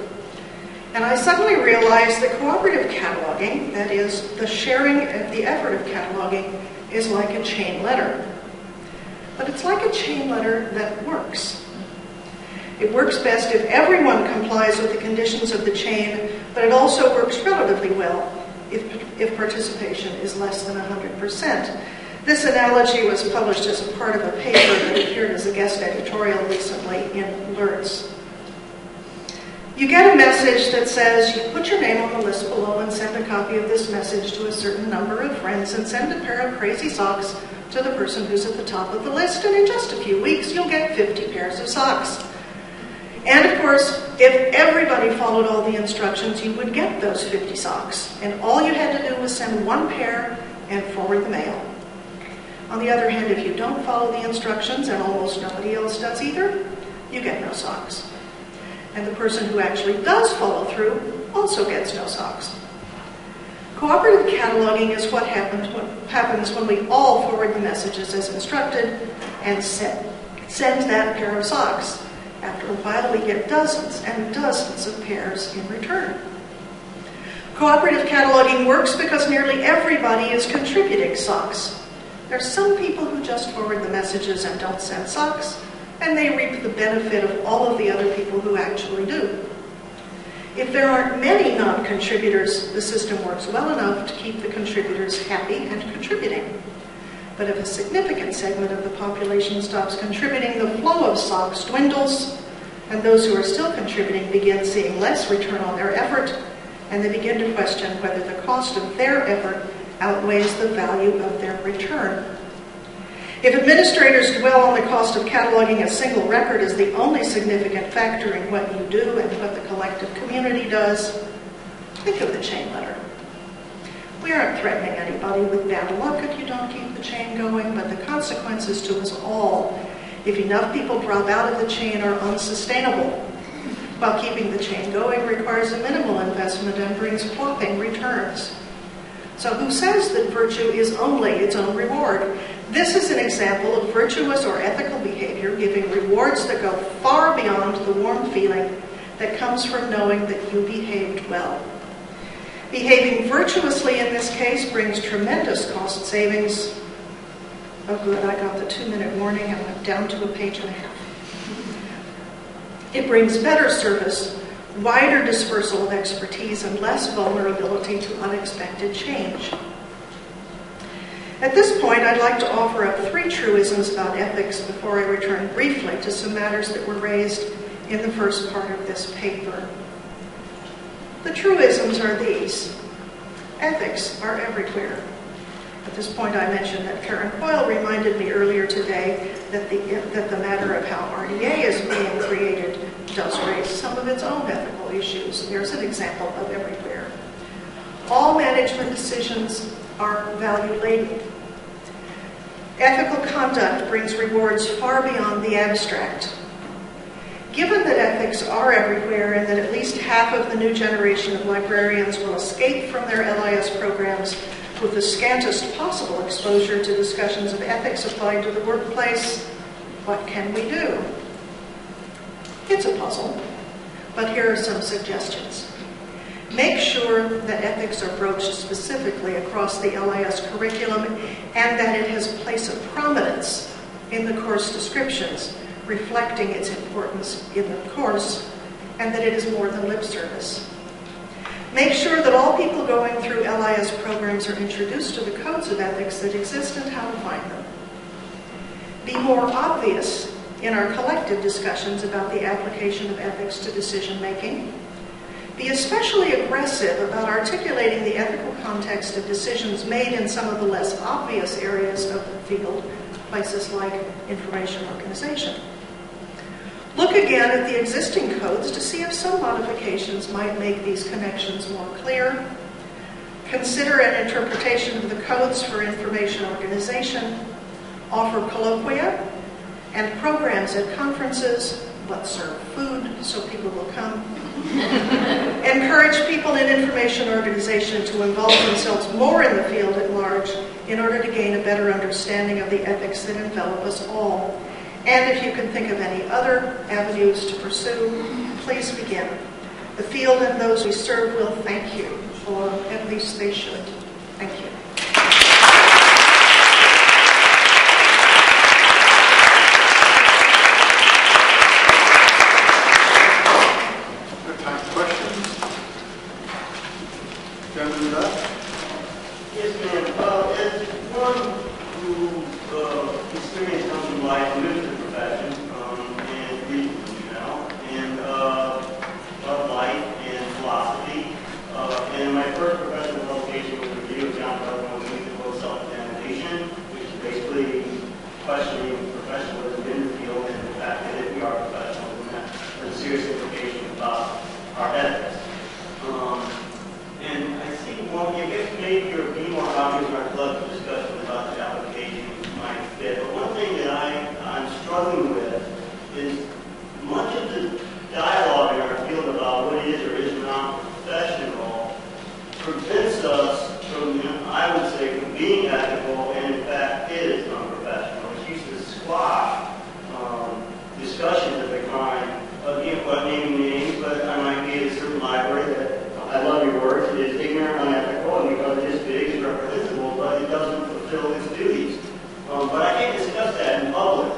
And I suddenly realized that cooperative cataloging, that is, the sharing of the effort of cataloging, is like a chain letter. But it's like a chain letter that works. It works best if everyone complies with the conditions of the chain, but it also works relatively well if participation is less than 100%. This analogy was published as a part of a paper that appeared as a guest editorial recently in Alerts. You get a message that says, you put your name on the list below and send a copy of this message to a certain number of friends and send a pair of crazy socks to the person who's at the top of the list, and in just a few weeks you'll get 50 pairs of socks. And of course, if everybody followed all the instructions, you would get those 50 socks, and all you had to do was send one pair and forward the mail. On the other hand, if you don't follow the instructions, and almost nobody else does either, you get no socks. And the person who actually does follow through also gets no socks. Cooperative cataloging is what happens when we all forward the messages as instructed and send that pair of socks. After a while, we get dozens and dozens of pairs in return. Cooperative cataloging works because nearly everybody is contributing socks. There are some people who just forward the messages and don't send socks, and they reap the benefit of all of the other people who actually do. If there aren't many non-contributors, the system works well enough to keep the contributors happy and contributing. But if a significant segment of the population stops contributing, the flow of socks dwindles, and those who are still contributing begin seeing less return on their effort, and they begin to question whether the cost of their effort outweighs the value of their return. If administrators dwell on the cost of cataloging a single record as the only significant factor in what you do and what the collective community does, think of the chain letter. We aren't threatening anybody with bad luck if you don't keep the chain going, but the consequences to us all, if enough people drop out of the chain, are unsustainable. While keeping the chain going requires a minimal investment and brings whopping returns. So who says that virtue is only its own reward? This is an example of virtuous or ethical behavior giving rewards that go far beyond the warm feeling that comes from knowing that you behaved well. Behaving virtuously in this case brings tremendous cost savings. Oh good, I got the 2-minute warning and I'm down to a page and a half. It brings better service, wider dispersal of expertise, and less vulnerability to unexpected change. At this point, I'd like to offer up 3 truisms about ethics before I return briefly to some matters that were raised in the first part of this paper. The truisms are these. Ethics are everywhere. At this point, I mentioned that Karen Coyle reminded me earlier today that the matter of how RDA is being created does raise some of its own ethical issues. There's an example of everywhere. All management decisions are value-laden. Ethical conduct brings rewards far beyond the abstract. Given that ethics are everywhere and that at least half of the new generation of librarians will escape from their LIS programs with the scantest possible exposure to discussions of ethics applied to the workplace, what can we do? It's a puzzle, but here are some suggestions. Make sure that ethics are broached specifically across the LIS curriculum and that it has a place of prominence in the course descriptions, reflecting its importance in the course, and that it is more than lip service. Make sure that all people going through LIS programs are introduced to the codes of ethics that exist and how to find them. Be more obvious in our collective discussions about the application of ethics to decision-making. Be especially aggressive about articulating the ethical context of decisions made in some of the less obvious areas of the field, places like information organization. Look again at the existing codes to see if some modifications might make these connections more clear. Consider an interpretation of the codes for information organization. Offer colloquia and programs at conferences, but serve food so people will come. Encourage people in information organization to involve themselves more in the field at large in order to gain a better understanding of the ethics that envelop us all. And if you can think of any other avenues to pursue, please begin. The field and those we serve will thank you, or at least they should. Thank you. Good time for questions. Gentlemen in the back? Yes, ma'am. As one who experienced something like lived the profession and recently now, and of life and philosophy, and my first professional publication was a review of John Bell's musical self-examination, which is basically questioning professionalism in the field and the fact that if we are professionals, then that has a serious implication about our ethics. And I see one, I guess maybe you're being more obvious in our collective discussion about the application might fit. But one thing that I'm struggling with is much of the dialogue in our field about what is or is not professional prevents us from, I would say, from being ethical and in fact is unprofessional. It's used to squash discussions of the kind of, not naming names, but I might be at a certain library that, I love your words, it is ignorant, unethical, and because it is big, it's reprehensible, but it doesn't fulfill its duties. But I can't discuss that in public,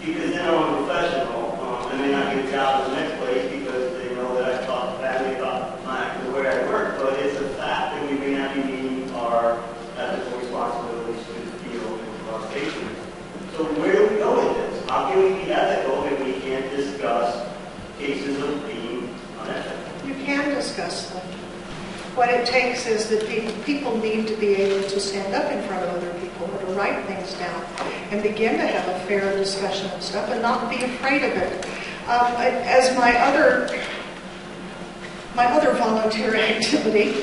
because then I'm a professional. I may not get a job in the next place because they know that I've taught the it takes is that people need to be able to stand up in front of other people or to write things down and begin to have a fair discussion of stuff and not be afraid of it. As my other volunteer activity,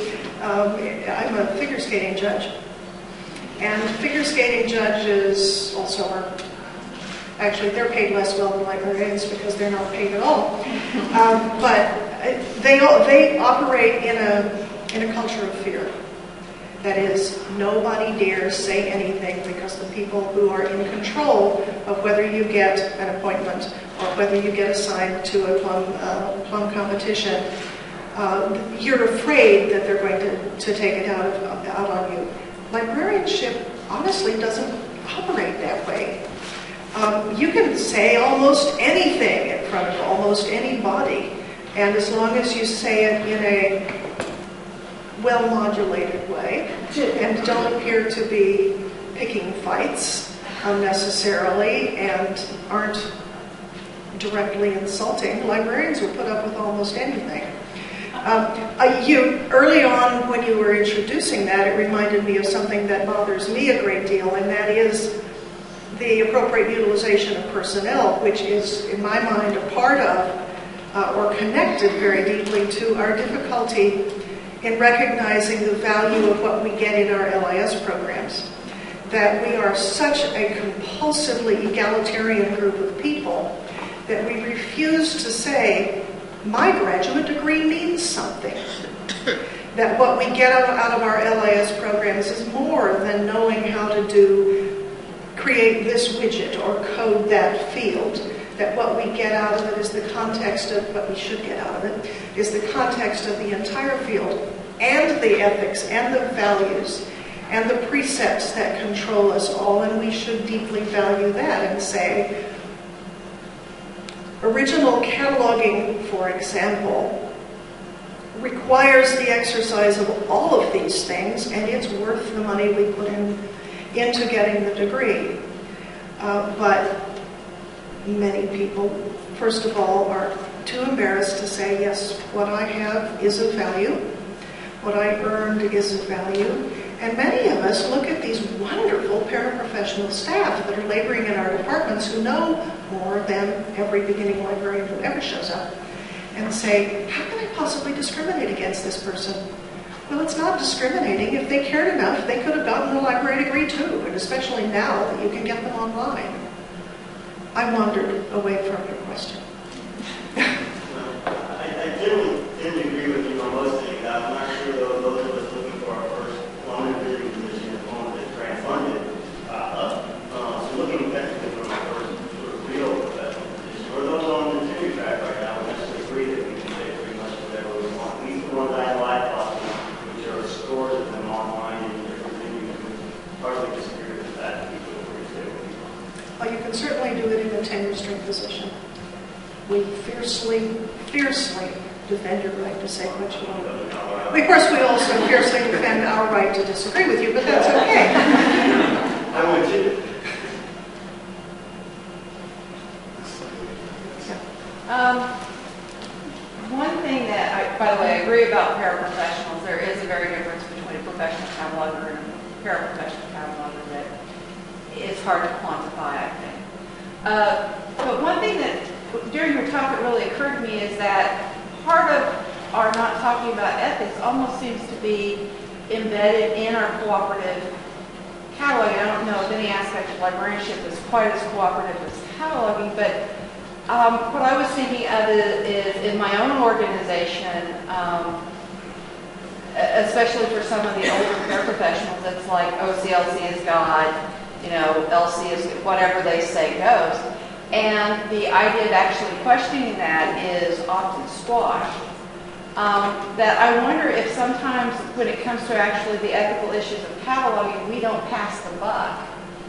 I'm a figure skating judge. And figure skating judges also are, actually they're paid less well than librarians because they're not paid at all. But they operate in a culture of fear. That is, nobody dares say anything because the people who are in control of whether you get an appointment or whether you get assigned to a plum competition, you're afraid that they're going to take it out on you. Librarianship honestly doesn't operate that way. You can say almost anything in front of almost anybody, and as long as you say it in a well-modulated way and don't appear to be picking fights unnecessarily and aren't directly insulting, librarians will put up with almost anything. Early on, when you were introducing that, it reminded me of something that bothers me a great deal, and that is the appropriate utilization of personnel, which is, in my mind, a part of or connected very deeply to our difficulty in recognizing the value of what we get in our LIS programs. That we are such a compulsively egalitarian group of people that we refuse to say, my graduate degree means something. That what we get out of our LIS programs is more than knowing how to create this widget or code that field. That what we get out of it is the context of what we should get out of it, is the context of the entire field and the ethics and the values and the precepts that control us all, and we should deeply value that and say, original cataloging, for example, requires the exercise of all of these things, and it's worth the money we put into getting the degree. But many people, first of all, are too embarrassed to say, yes, what I have is of value, what I earned is of value, and many of us look at these wonderful paraprofessional staff that are laboring in our departments who know more than every beginning librarian who ever shows up, and say, how can I possibly discriminate against this person? Well, it's not discriminating. If they cared enough, they could have gotten a library degree too, and especially now that you can get them online. I wandered away from your question. I generally didn't agree with you on most things. I'm not sure those of us looking for our first loan visiting position is one that's grant funded. So looking technically for my first sort of real professional position, or those on the tenure track right now, we just agree that we can say pretty much whatever we want. At least the ones I like, which are scores of them online, and they're continuing to hardly disagree with that. People agree to say what we want. Well, you can certainly do it in a tenure string position. We fiercely defend your right to say what you want. Of course, we also fiercely defend our right to disagree with you, but that's okay. I want you. One thing that, by the way, I agree about paraprofessionals. There is a very difference between a professional cataloger and a paraprofessional cataloger that is hard to quantify, I think. But one thing that, during your talk, it really occurred to me is that part of our not talking about ethics almost seems to be embedded in our cooperative cataloging. I don't know if any aspect of librarianship is quite as cooperative as cataloging, but what I was thinking of is in my own organization, especially for some of the older paraprofessionals, it's like OCLC is God, LC is whatever they say goes. And the idea of actually questioning that is often squashed. That I wonder if sometimes when it comes to actually the ethical issues of cataloging, we don't pass the buck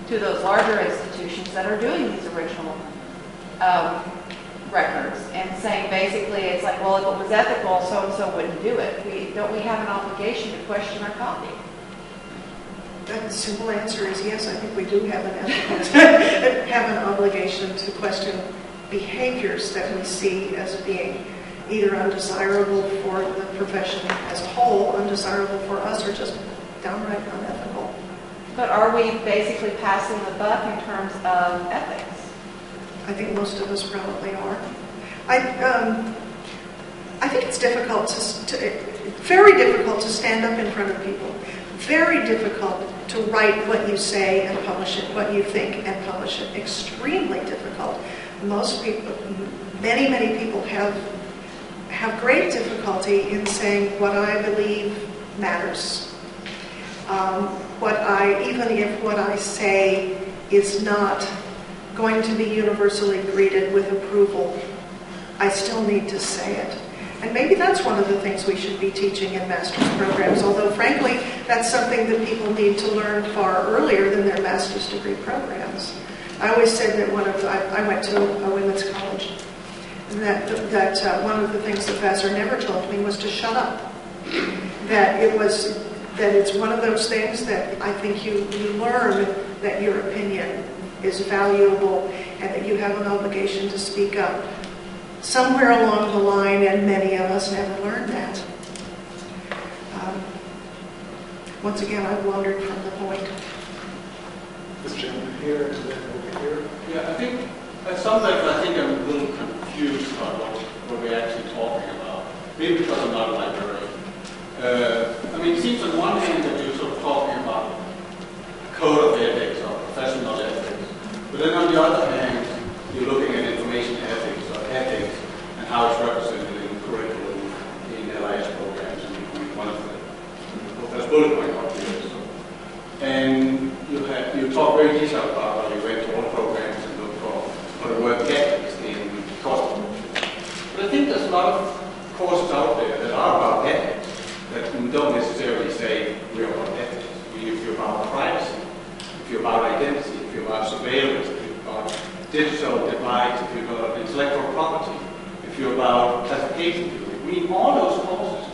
to those larger institutions that are doing these original records and saying basically it's like, well, if it was ethical, so-and-so wouldn't do it. Don't we have an obligation to question our copy? The simple answer is yes. I think we do have an obligation to question behaviors that we see as being either undesirable for the profession as a whole, undesirable for us, or just downright unethical. But are we basically passing the buck in terms of ethics? I think most of us probably are. I think it's difficult very difficult to stand up in front of people. Very difficult to write what you say and publish it, what you think and publish it. Extremely difficult. Most people, many people have great difficulty in saying what I believe matters. Even if what I say is not going to be universally greeted with approval, I still need to say it. And maybe that's one of the things we should be teaching in master's programs, although frankly, that's something that people need to learn far earlier than their master's degree programs. I always said that I went to a women's college, and that one of the things the professor never told me was to shut up. That it's one of those things that I think you learn that your opinion is valuable and that you have an obligation to speak up. Somewhere along the line, and many of us never learned that. Once again, I've wandered from the point. This gentleman here, and then over here. Yeah, I think sometimes I'm a little confused about what we're actually talking about. Maybe because I'm not a librarian. It seems on one hand that you're sort of talking about code of ethics or professional ethics, but then on the other hand, you're looking at information ethics or ethics and how it's represented in curriculum in LIS programs. And one of the professor's bullet point out here. And you talk very detailed about how you went to all programs and look for the word ethics in course promotion. But I think there's a lot of courses out there that are about ethics that don't necessarily say we're about ethics. If you're about privacy, if you're about identity, if you're about surveillance, if you're about digital divides, if you're about intellectual property, if you're about classification theory, all those courses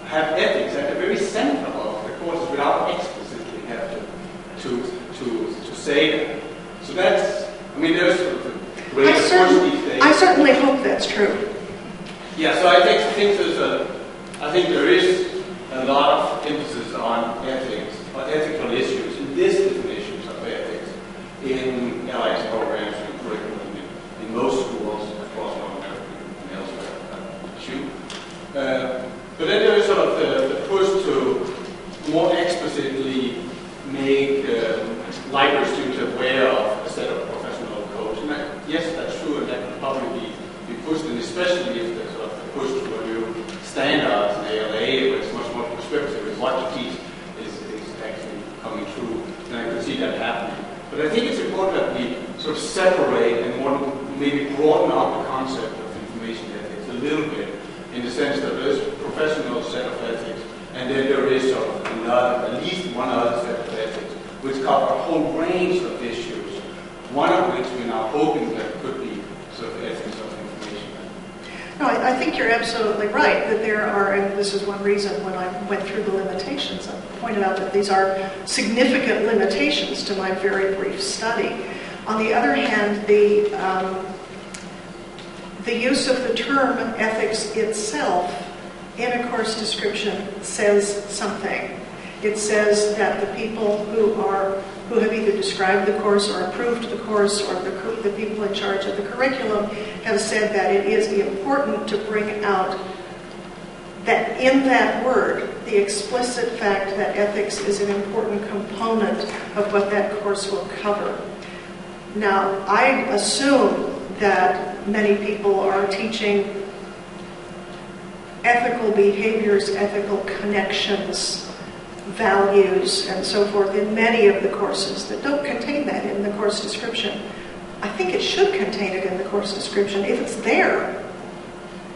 have ethics at the very center of the courses without explicitly have to say that. So that's, there's sort of the great course these days. I certainly hope that's true. Yeah, so I think there is a lot of emphasis on ethics, on ethical issues, in this definitions of ethics in LIS programs and curriculum in most schools across North America and elsewhere. But then there is sort of the push to more explicitly make library students aware of a set of professional codes. And yes, that's true, and that could probably be pushed, and especially if there's sort of a push to a new standards in ALA, where it's much more prescriptive with what you teach is actually coming true. And I could see that happening. But I think it's important that we sort of separate and maybe broaden out the concept of information ethics a little bit, in the sense that there's a professional set of ethics, and then there is sort of at least one other set of ethics, which cover a whole range of issues, one of which we're now hoping that could be sort of ethics of information. No, I think you're absolutely right that there are, and this is one reason when I went through the limitations, I pointed out that these are significant limitations to my very brief study. On the other hand, the use of the term ethics itself in a course description says something. It says that the people who have either described the course or approved the course, or the people in charge of the curriculum, have said that it is important to bring out that in that word, the explicit fact that ethics is an important component of what that course will cover. Now, I assume that many people are teaching ethical behaviors, ethical connections, values, and so forth in many of the courses that don't contain that in the course description. I think it should contain it in the course description. If it's there,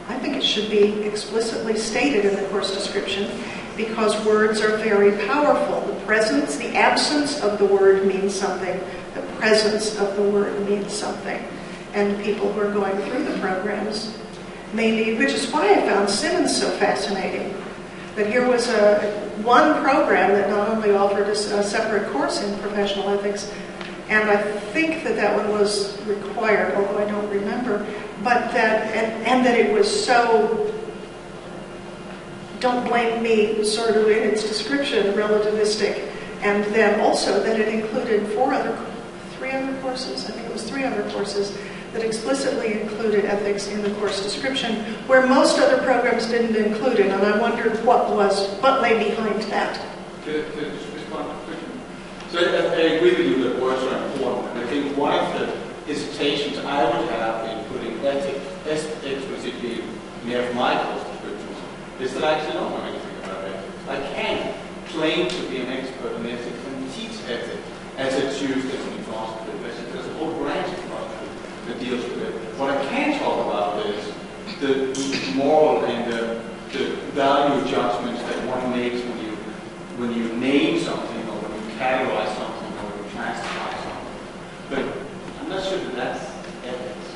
I think it should be explicitly stated in the course description, because words are very powerful. The absence of the word means something. The presence of the word means something. And people who are going through the programs may need, which is why I found Simmons so fascinating. That here was one program that not only offered a separate course in professional ethics, And I think that that one was required, although I don't remember, but that, and that it was so, don't blame me, sort of in its description, relativistic. And then also that it included three other courses, I think it was 3 other courses, that explicitly included ethics in the course description, where most other programs didn't include it, and I wondered what lay behind that. To just respond quickly. So I agree with you that words are important, and I think one of the hesitations I would have in putting ethics explicitly near my course descriptions is that I actually don't know anything about ethics. I can claim to be an expert in ethics and teach ethics as it's used as an philosophy. There's a whole branch of philosophy that deals with it. What I can talk about is the moral and the value judgments that one makes when you name something or when you categorize something or when you classify something. But I'm not sure that that's ethics.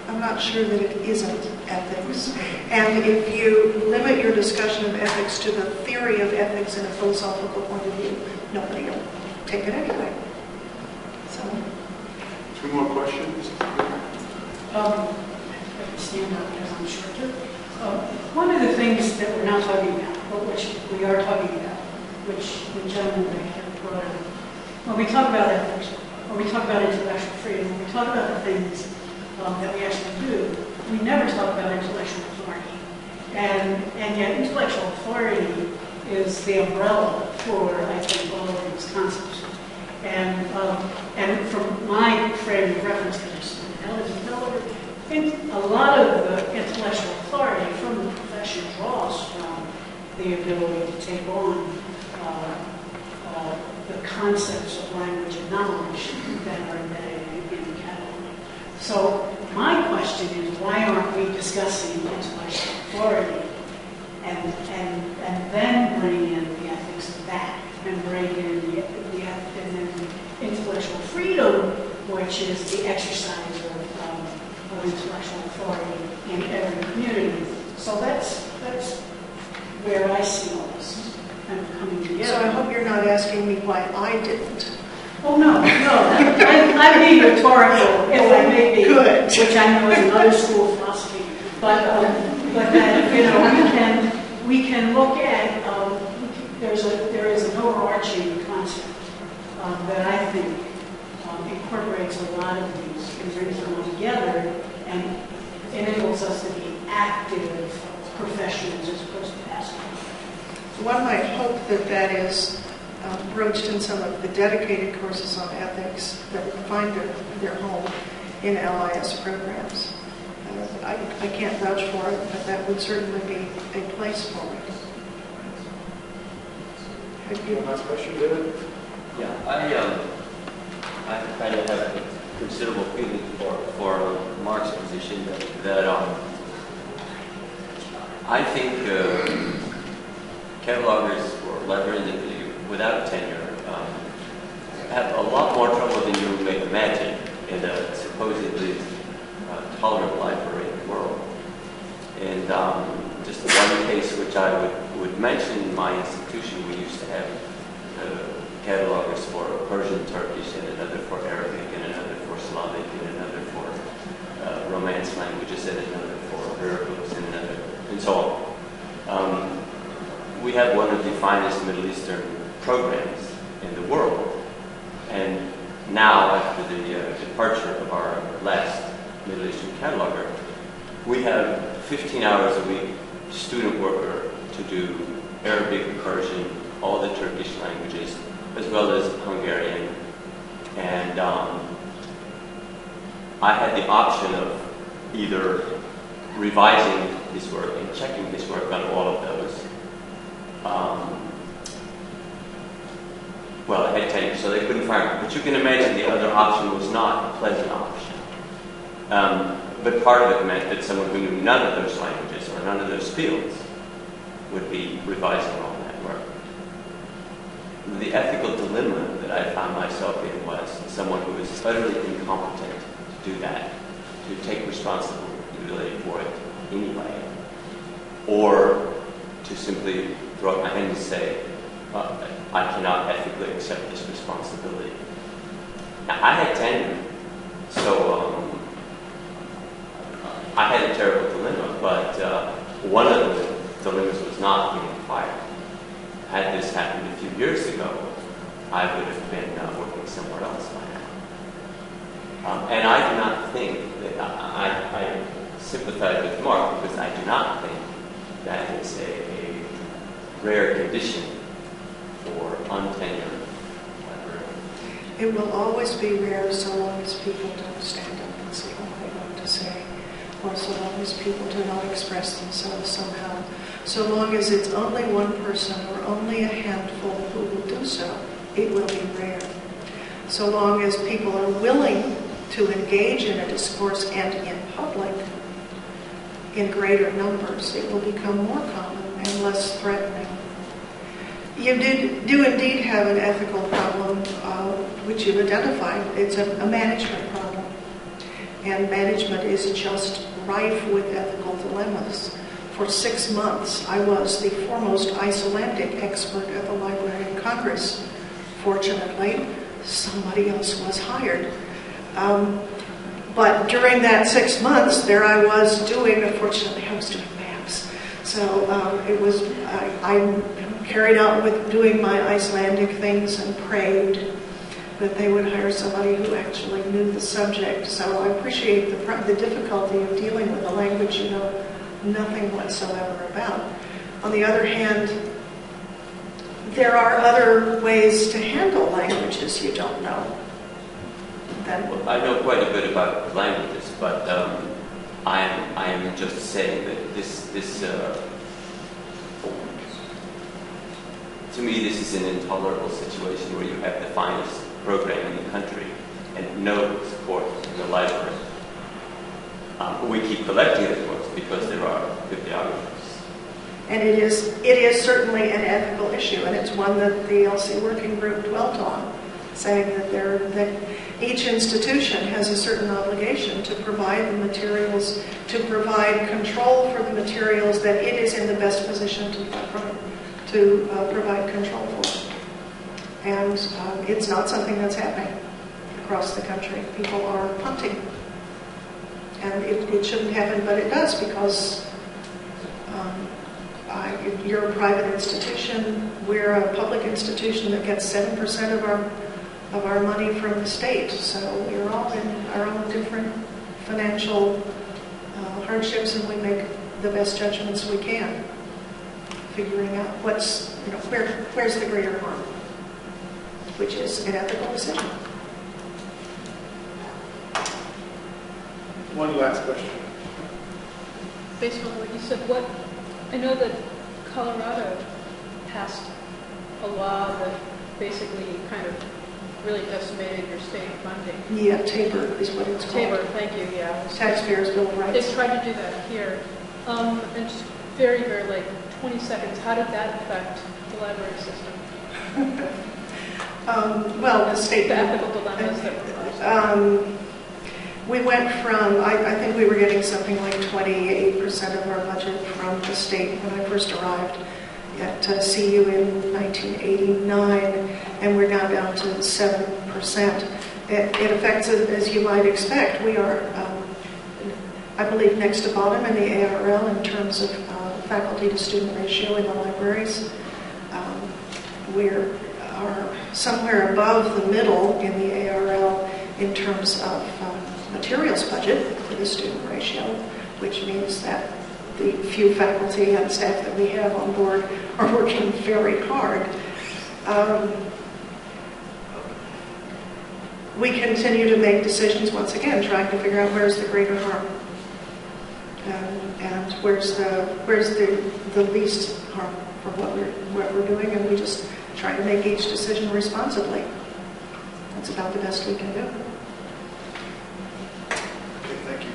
I'm not sure that it isn't ethics. And if you limit your discussion of ethics to the theory of ethics in a philosophical point of view, nobody will take it anyway. So. 2 more questions? I can stand up because I'm short too. One of the things that we're not talking about, but which we are talking about, which the gentleman back here brought up, when we talk about ethics, when we talk about intellectual freedom, when we talk about the things that we actually do, we never talk about intellectual authority. And yet intellectual authority is the umbrella for, I think, all of these concepts. And from my frame of reference, because I think a lot of the intellectual authority from the profession draws from the ability to take on the concepts of language and knowledge that are embedded in the catalog. So my question is, why aren't we discussing intellectual authority and then bring in the ethics of that, and bring in the intellectual freedom, which is the exercise of intellectual authority in every community. So that's where I see all this kind of coming together. So I hope you're not asking me why I didn't. Oh, no. I'm being rhetorical, if I may be, Good. which I know is another school of philosophy. But that, we can look at, there is an overarching concept that I think incorporates a lot of these and brings them all together and enables us to be active professionals as opposed to passive. One might hope that is broached in some of the dedicated courses on ethics that find their home in LIS programs. I can't vouch for it, but that would certainly be a place for it. Last question, David? Yeah, I kind of have a considerable feeling for Mark's position that I think catalogers or librarians without tenure have a lot more trouble than you may imagine in a supposedly tolerant library world. And just one case which I would mention in my institution, we used to have catalogers for Persian, Turkish, and another for Arabic, and another for Slavic, and another for Romance languages, and another for hieroglyphs, and another, and so on. We have one of the finest Middle Eastern programs in the world, and now, after the departure of our last Middle Eastern cataloger, we have 15 hours a week student worker to do Arabic, Persian, all the Turkish languages, as well as Hungarian. And I had the option of either revising his work and checking his work on all of those. Well, I had tenure, so they couldn't fire me. But you can imagine the other option was not a pleasant option. But part of it meant that someone who knew none of those languages or none of those fields would be revising all that work. The ethical dilemma that I found myself in was someone who was utterly incompetent to do that, to take responsibility for it anyway, or to simply throw up my hand and say, I cannot ethically accept this responsibility. Now, I had tenure, so I had a terrible dilemma, but one of the dilemmas was not being fired. Had this happened a few years ago, I would have been working somewhere else by now. And I do not think that I sympathize with Mark, because I do not think that is a rare condition for untenured librarians. It will always be rare so long as people don't stand up and say what they want to say, or so long as people do not express themselves somehow. So long as it's only one person or only a handful who will do so, it will be rare. So long as people are willing to engage in a discourse and in public in greater numbers, it will become more common and less threatening. You do indeed have an ethical problem, which you've identified. It's a management problem. And management is just rife with ethical dilemmas. For 6 months, I was the foremost Icelandic expert at the Library of Congress. Fortunately, somebody else was hired. But during that 6 months, there I was unfortunately, I was doing maps. So I carried on with doing my Icelandic things and prayed that they would hire somebody who actually knew the subject. So I appreciate the difficulty of dealing with a language you know nothing whatsoever about. On the other hand, there are other ways to handle languages you don't know. Well, I know quite a bit about languages, but I am just saying that this to me, this is an intolerable situation where you have the finest program in the country and no support in the library. We keep collecting it, of course, because there are bibliographers. And it is certainly an ethical issue, and it's one that the LC working group dwelt on, saying that each institution has a certain obligation to provide the materials, to provide control for the materials that it is in the best position to provide control for. And it's not something that's happening across the country. People are punting. And it shouldn't happen, but it does, because you're a private institution. We're a public institution that gets 7% of our money from the state. So we're all in our own different financial hardships, and we make the best judgments we can, figuring out where's the greater harm, which is an ethical decision. One last question. Based on what you said, I know that Colorado passed a law that basically kind of really decimated your state funding. Yeah, TABOR is what it's called. TABOR, thank you, yeah. Taxpayers' Bill of Rights. They tried to do that here. And just very, very 20 seconds, how did that affect the library system? Well, the state... The ethical dilemmas that we went from, I think we were getting something like 28% of our budget from the state when I first arrived at CU in 1989, and we're now down to 7%. It affects it as you might expect. We are, I believe, next to bottom in the ARL in terms of faculty to student ratio in the libraries. We are somewhere above the middle in the ARL in terms of materials budget for the student ratio, which means that the few faculty and staff that we have on board are working very hard. We continue to make decisions, once again, trying to figure out where's the greater harm and where's the least harm for what we're doing, and we just try to make each decision responsibly. That's about the best we can do. Okay, thank you.